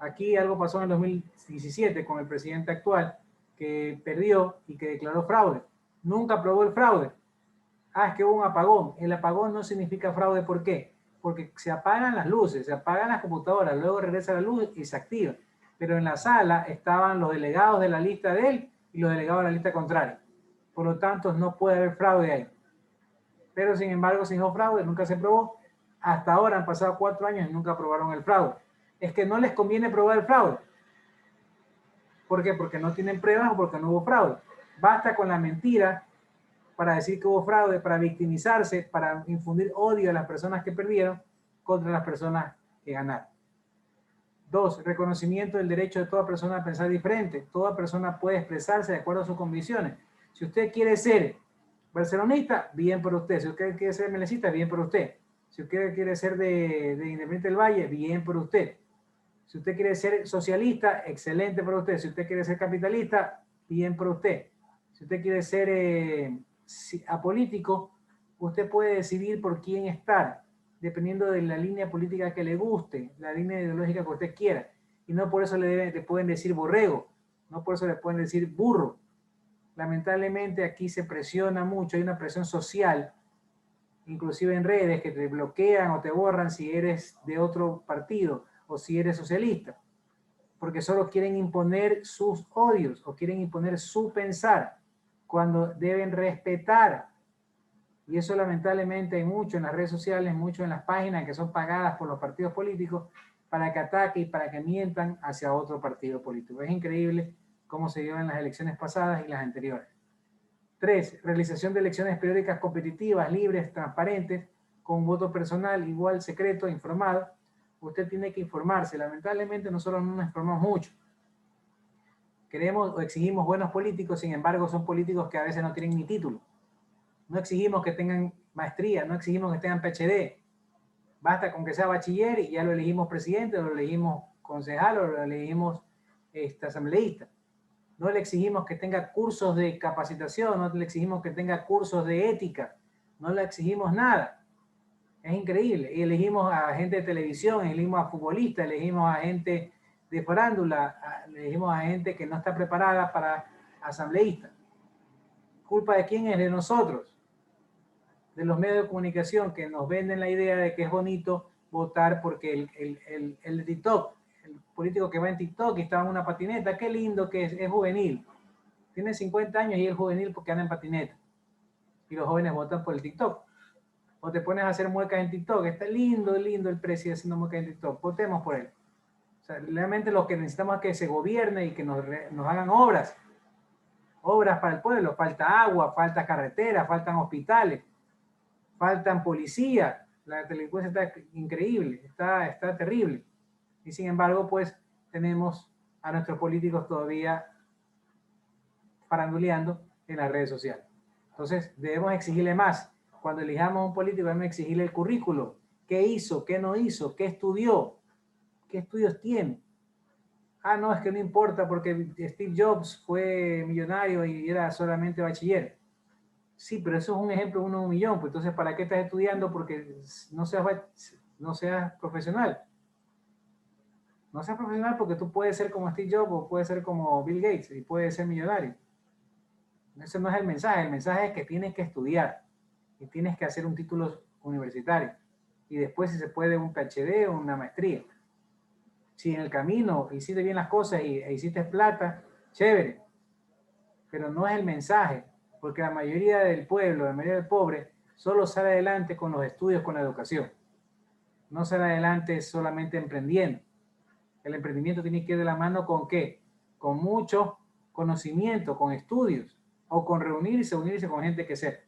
Aquí algo pasó en el 2017 con el presidente actual que perdió y que declaró fraude. Nunca aprobó el fraude. Es que hubo un apagón. El apagón no significa fraude. ¿Por qué? Porque se apagan las luces, se apagan las computadoras, luego regresa la luz y se activa. Pero en la sala estaban los delegados de la lista de él y los delegados de la lista contraria. Por lo tanto, no puede haber fraude ahí. Pero sin embargo, se dijo fraude, nunca se probó. Hasta ahora han pasado 4 años y nunca aprobaron el fraude. Es que no les conviene probar el fraude. ¿Por qué? Porque no tienen pruebas o porque no hubo fraude. Basta con la mentira para decir que hubo fraude, para victimizarse, para infundir odio a las personas que perdieron contra las personas que ganaron. 2, reconocimiento del derecho de toda persona a pensar diferente. Toda persona puede expresarse de acuerdo a sus convicciones. Si usted quiere ser barcelonista, bien por usted. Si usted quiere ser melecista, bien por usted. Si usted quiere ser de Independiente del Valle, bien por usted. Si usted quiere ser socialista, excelente por usted. Si usted quiere ser capitalista, bien por usted. Si usted quiere ser apolítico, usted puede decidir por quién estar, dependiendo de la línea política que le guste, la línea ideológica que usted quiera. Y no por eso le pueden decir borrego, no por eso le pueden decir burro. Lamentablemente aquí se presiona mucho, hay una presión social, inclusive en redes, que te bloquean o te borran si eres de otro partido o si eres socialista, porque solo quieren imponer sus odios o quieren imponer su pensar, cuando deben respetar. Y eso lamentablemente hay mucho en las redes sociales, mucho en las páginas que son pagadas por los partidos políticos para que ataquen y para que mientan hacia otro partido político. Es increíble cómo se dio en las elecciones pasadas y las anteriores. 3, realización de elecciones periódicas competitivas, libres, transparentes, con voto personal, igual, secreto, informado. Usted tiene que informarse. Lamentablemente nosotros no nos informamos mucho. Queremos o exigimos buenos políticos, sin embargo son políticos que a veces no tienen ni título. No exigimos que tengan maestría, no exigimos que tengan PhD. Basta con que sea bachiller y ya lo elegimos presidente, lo elegimos concejal o lo elegimos asambleísta. No le exigimos que tenga cursos de capacitación, no le exigimos que tenga cursos de ética, no le exigimos nada. Es increíble. Y elegimos a gente de televisión, elegimos a futbolistas, elegimos a gente de farándula, elegimos a gente que no está preparada para asambleísta. ¿Culpa de quién es? De nosotros, de los medios de comunicación que nos venden la idea de que es bonito votar porque el de TikTok, el político que va en TikTok y está en una patineta, qué lindo que es juvenil. Tiene 50 años y es juvenil porque anda en patineta. Y los jóvenes votan por el TikTok. O te pones a hacer muecas en TikTok. Está lindo el precio haciendo muecas en TikTok. Votemos por él. O sea, realmente lo que necesitamos es que se gobierne y que nos hagan obras. Obras para el pueblo. Falta agua, falta carretera, faltan hospitales, faltan policía. La delincuencia está increíble, está terrible. Y sin embargo, pues, tenemos a nuestros políticos todavía faranduleando en las redes sociales. Entonces, debemos exigirle más. Cuando elijamos a un político, debemos exigirle el currículo. ¿Qué hizo? ¿Qué no hizo? ¿Qué estudió? ¿Qué estudios tiene? No, es que no importa porque Steve Jobs fue millonario y era solamente bachiller. Sí, pero eso es un ejemplo de 1 en 1 millón. Pues entonces, ¿para qué estás estudiando? Porque no seas profesional. No seas profesional porque tú puedes ser como Steve Jobs o puedes ser como Bill Gates y puedes ser millonario. Ese no es el mensaje. El mensaje es que tienes que estudiar y tienes que hacer un título universitario. Y después, si se puede, un PhD o una maestría. Si en el camino hiciste bien las cosas e hiciste plata, chévere. Pero no es el mensaje, porque la mayoría del pueblo, la mayoría del pobre, solo sale adelante con los estudios, con la educación. No sale adelante solamente emprendiendo. El emprendimiento tiene que ir de la mano con ¿qué? Con mucho conocimiento, con estudios, o con reunirse, unirse con gente que sepa.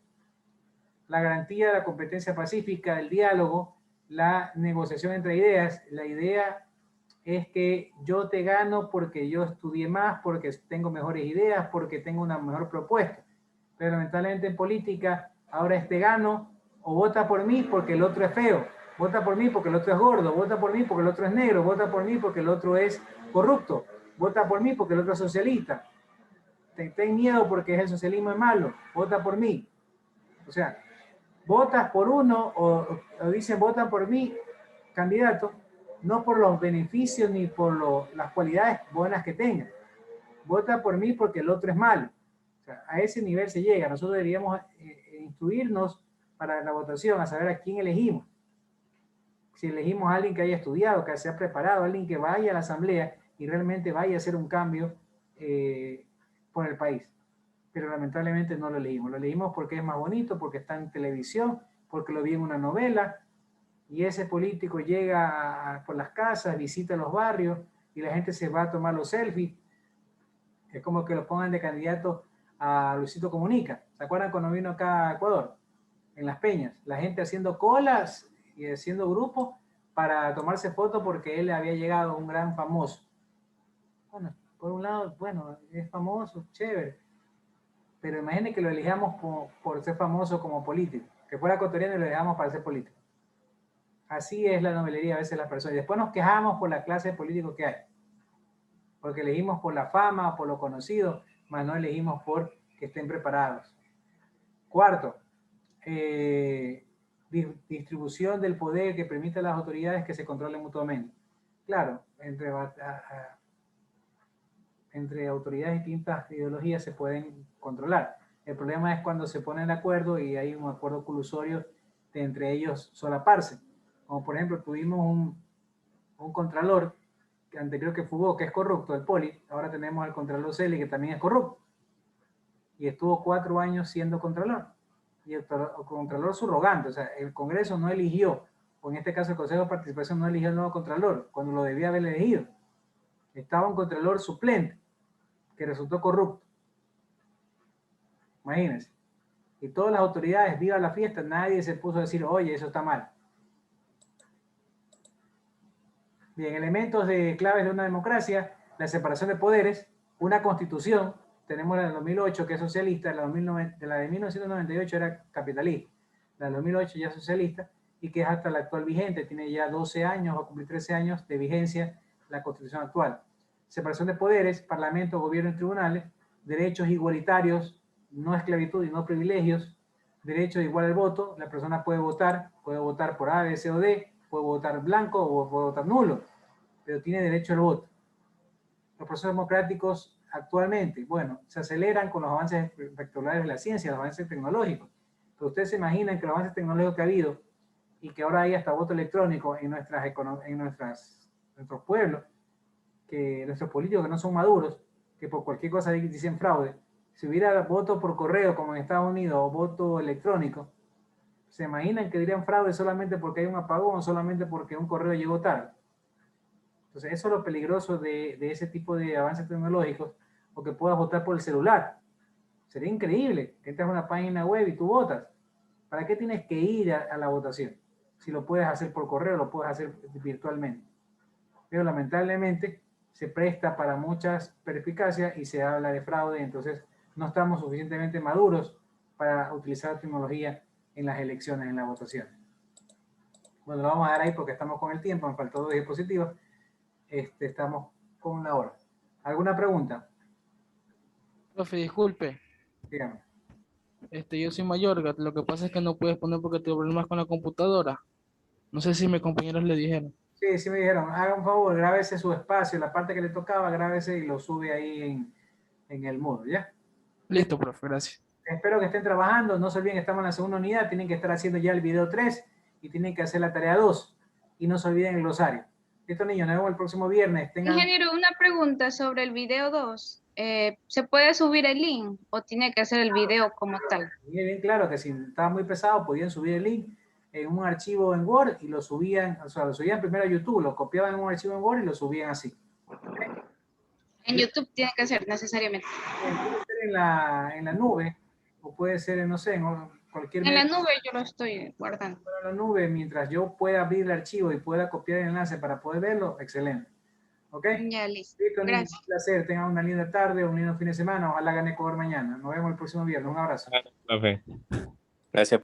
La garantía de la competencia pacífica, el diálogo, la negociación entre ideas. La idea es que yo te gano porque yo estudié más, porque tengo mejores ideas, porque tengo una mejor propuesta. Pero lamentablemente en política ahora es te gano o vota por mí porque el otro es feo, vota por mí porque el otro es gordo, vota por mí porque el otro es negro, vota por mí porque el otro es corrupto, vota por mí porque el otro es socialista. Ten miedo porque el socialismo es malo, vota por mí. O sea, votas por uno o dicen votan por mí, candidato, no por los beneficios ni por las cualidades buenas que tenga. Vota por mí porque el otro es malo. O sea, a ese nivel se llega. Nosotros deberíamos instruirnos para la votación, a saber a quién elegimos. Si elegimos a alguien que haya estudiado, que se ha preparado, alguien que vaya a la asamblea y realmente vaya a hacer un cambio por el país. Pero lamentablemente no lo elegimos. Lo elegimos porque es más bonito, porque está en televisión, porque lo vi en una novela, y ese político llega por las casas, visita los barrios, y la gente se va a tomar los selfies. Es como que lo pongan de candidato a Luisito Comunica. ¿Se acuerdan cuando vino acá a Ecuador? En Las Peñas. La gente haciendo colas y haciendo grupos para tomarse fotos porque él había llegado un gran famoso. Bueno, por un lado, bueno, es famoso, chévere. Pero imagínense que lo elijamos por ser famoso como político. Que fuera ecuatoriano y lo dejamos para ser político. Así es la novelería a veces las personas. Y después nos quejamos por la clase de políticos que hay. Porque elegimos por la fama, por lo conocido, más no elegimos por que estén preparados. Cuarto, distribución del poder que permite a las autoridades que se controlen mutuamente. Claro, entre autoridades de distintas ideologías se pueden controlar. El problema es cuando se ponen de acuerdo y hay un acuerdo colusorio de entre ellos solaparse. Como por ejemplo tuvimos un contralor que anterior que fugó, que es corrupto, el Poli. Ahora tenemos al contralor Celi, que también es corrupto. Y estuvo 4 años siendo contralor. Y el contralor subrogante, o sea, el Congreso no eligió, o en este caso el Consejo de Participación no eligió al nuevo contralor, cuando lo debía haber elegido. Estaba un contralor suplente, que resultó corrupto. Imagínense. Y todas las autoridades, viva la fiesta, nadie se puso a decir, oye, eso está mal. Bien, elementos claves de una democracia: la separación de poderes, una constitución. Tenemos la del 2008 que es socialista, la de 1998 era capitalista, la del 2008 ya es socialista y que es hasta la actual vigente, tiene ya 12 años, va a cumplir 13 años de vigencia la constitución actual. Separación de poderes, parlamento, gobierno y tribunales, derechos igualitarios, no esclavitud y no privilegios, derecho igual al voto, la persona puede votar por A, B, C o D, puede votar blanco o puede votar nulo, pero tiene derecho al voto. Los procesos democráticos actualmente, bueno, se aceleran con los avances espectaculares de la ciencia, los avances tecnológicos. Pero ustedes se imaginan que los avances tecnológicos que ha habido y que ahora hay hasta voto electrónico en nuestros pueblos, que nuestros políticos que no son maduros, que por cualquier cosa dicen fraude. Si hubiera voto por correo como en Estados Unidos o voto electrónico, ¿se imaginan que dirían fraude solamente porque hay un apagón o solamente porque un correo llegó tarde? Entonces eso es lo peligroso de ese tipo de avances tecnológicos, o que puedas votar por el celular. Sería increíble que entras a una página web y tú votas. ¿Para qué tienes que ir a la votación? Si lo puedes hacer por correo, lo puedes hacer virtualmente. Pero lamentablemente se presta para muchas perspicacias y se habla de fraude, entonces no estamos suficientemente maduros para utilizar tecnología en las elecciones, en la votación. Bueno, lo vamos a dar ahí porque estamos con el tiempo, me faltó 2 diapositivas. Estamos con 1 hora. ¿Alguna pregunta? Profe, disculpe. Dígame. Yo soy Mayorga, lo que pasa es que no puedes poner porque tengo problemas con la computadora. No sé si mis compañeros le dijeron. Sí, sí me dijeron, haga un favor, grábese su espacio, la parte que le tocaba, grábese y lo sube ahí en el Moodle, ¿ya? Listo, profe, gracias. Espero que estén trabajando, no se olviden que estamos en la segunda unidad, tienen que estar haciendo ya el video 3 y tienen que hacer la tarea 2 y no se olviden el glosario. Listo, niños, nos vemos el próximo viernes. Tengan... Ingeniero, una pregunta sobre el video 2. ¿Se puede subir el link o tiene que hacer el video como tal? Bien, claro que si estaba muy pesado podían subir el link en un archivo en Word y lo subían, o sea, lo subían primero a YouTube, lo copiaban en un archivo en Word y lo subían así. En YouTube tiene que ser necesariamente. Puede ser en la nube o puede ser, no sé, en cualquier... En la nube yo lo estoy guardando. En la nube, mientras yo pueda abrir el archivo y pueda copiar el enlace para poder verlo, excelente. ¿Ok? Ya, listo. Listo, Gracias. un placer. Tengan una linda tarde, un lindo fin de semana. Ojalá gane Ecuador mañana. Nos vemos el próximo viernes. Un abrazo. Profe. Gracias.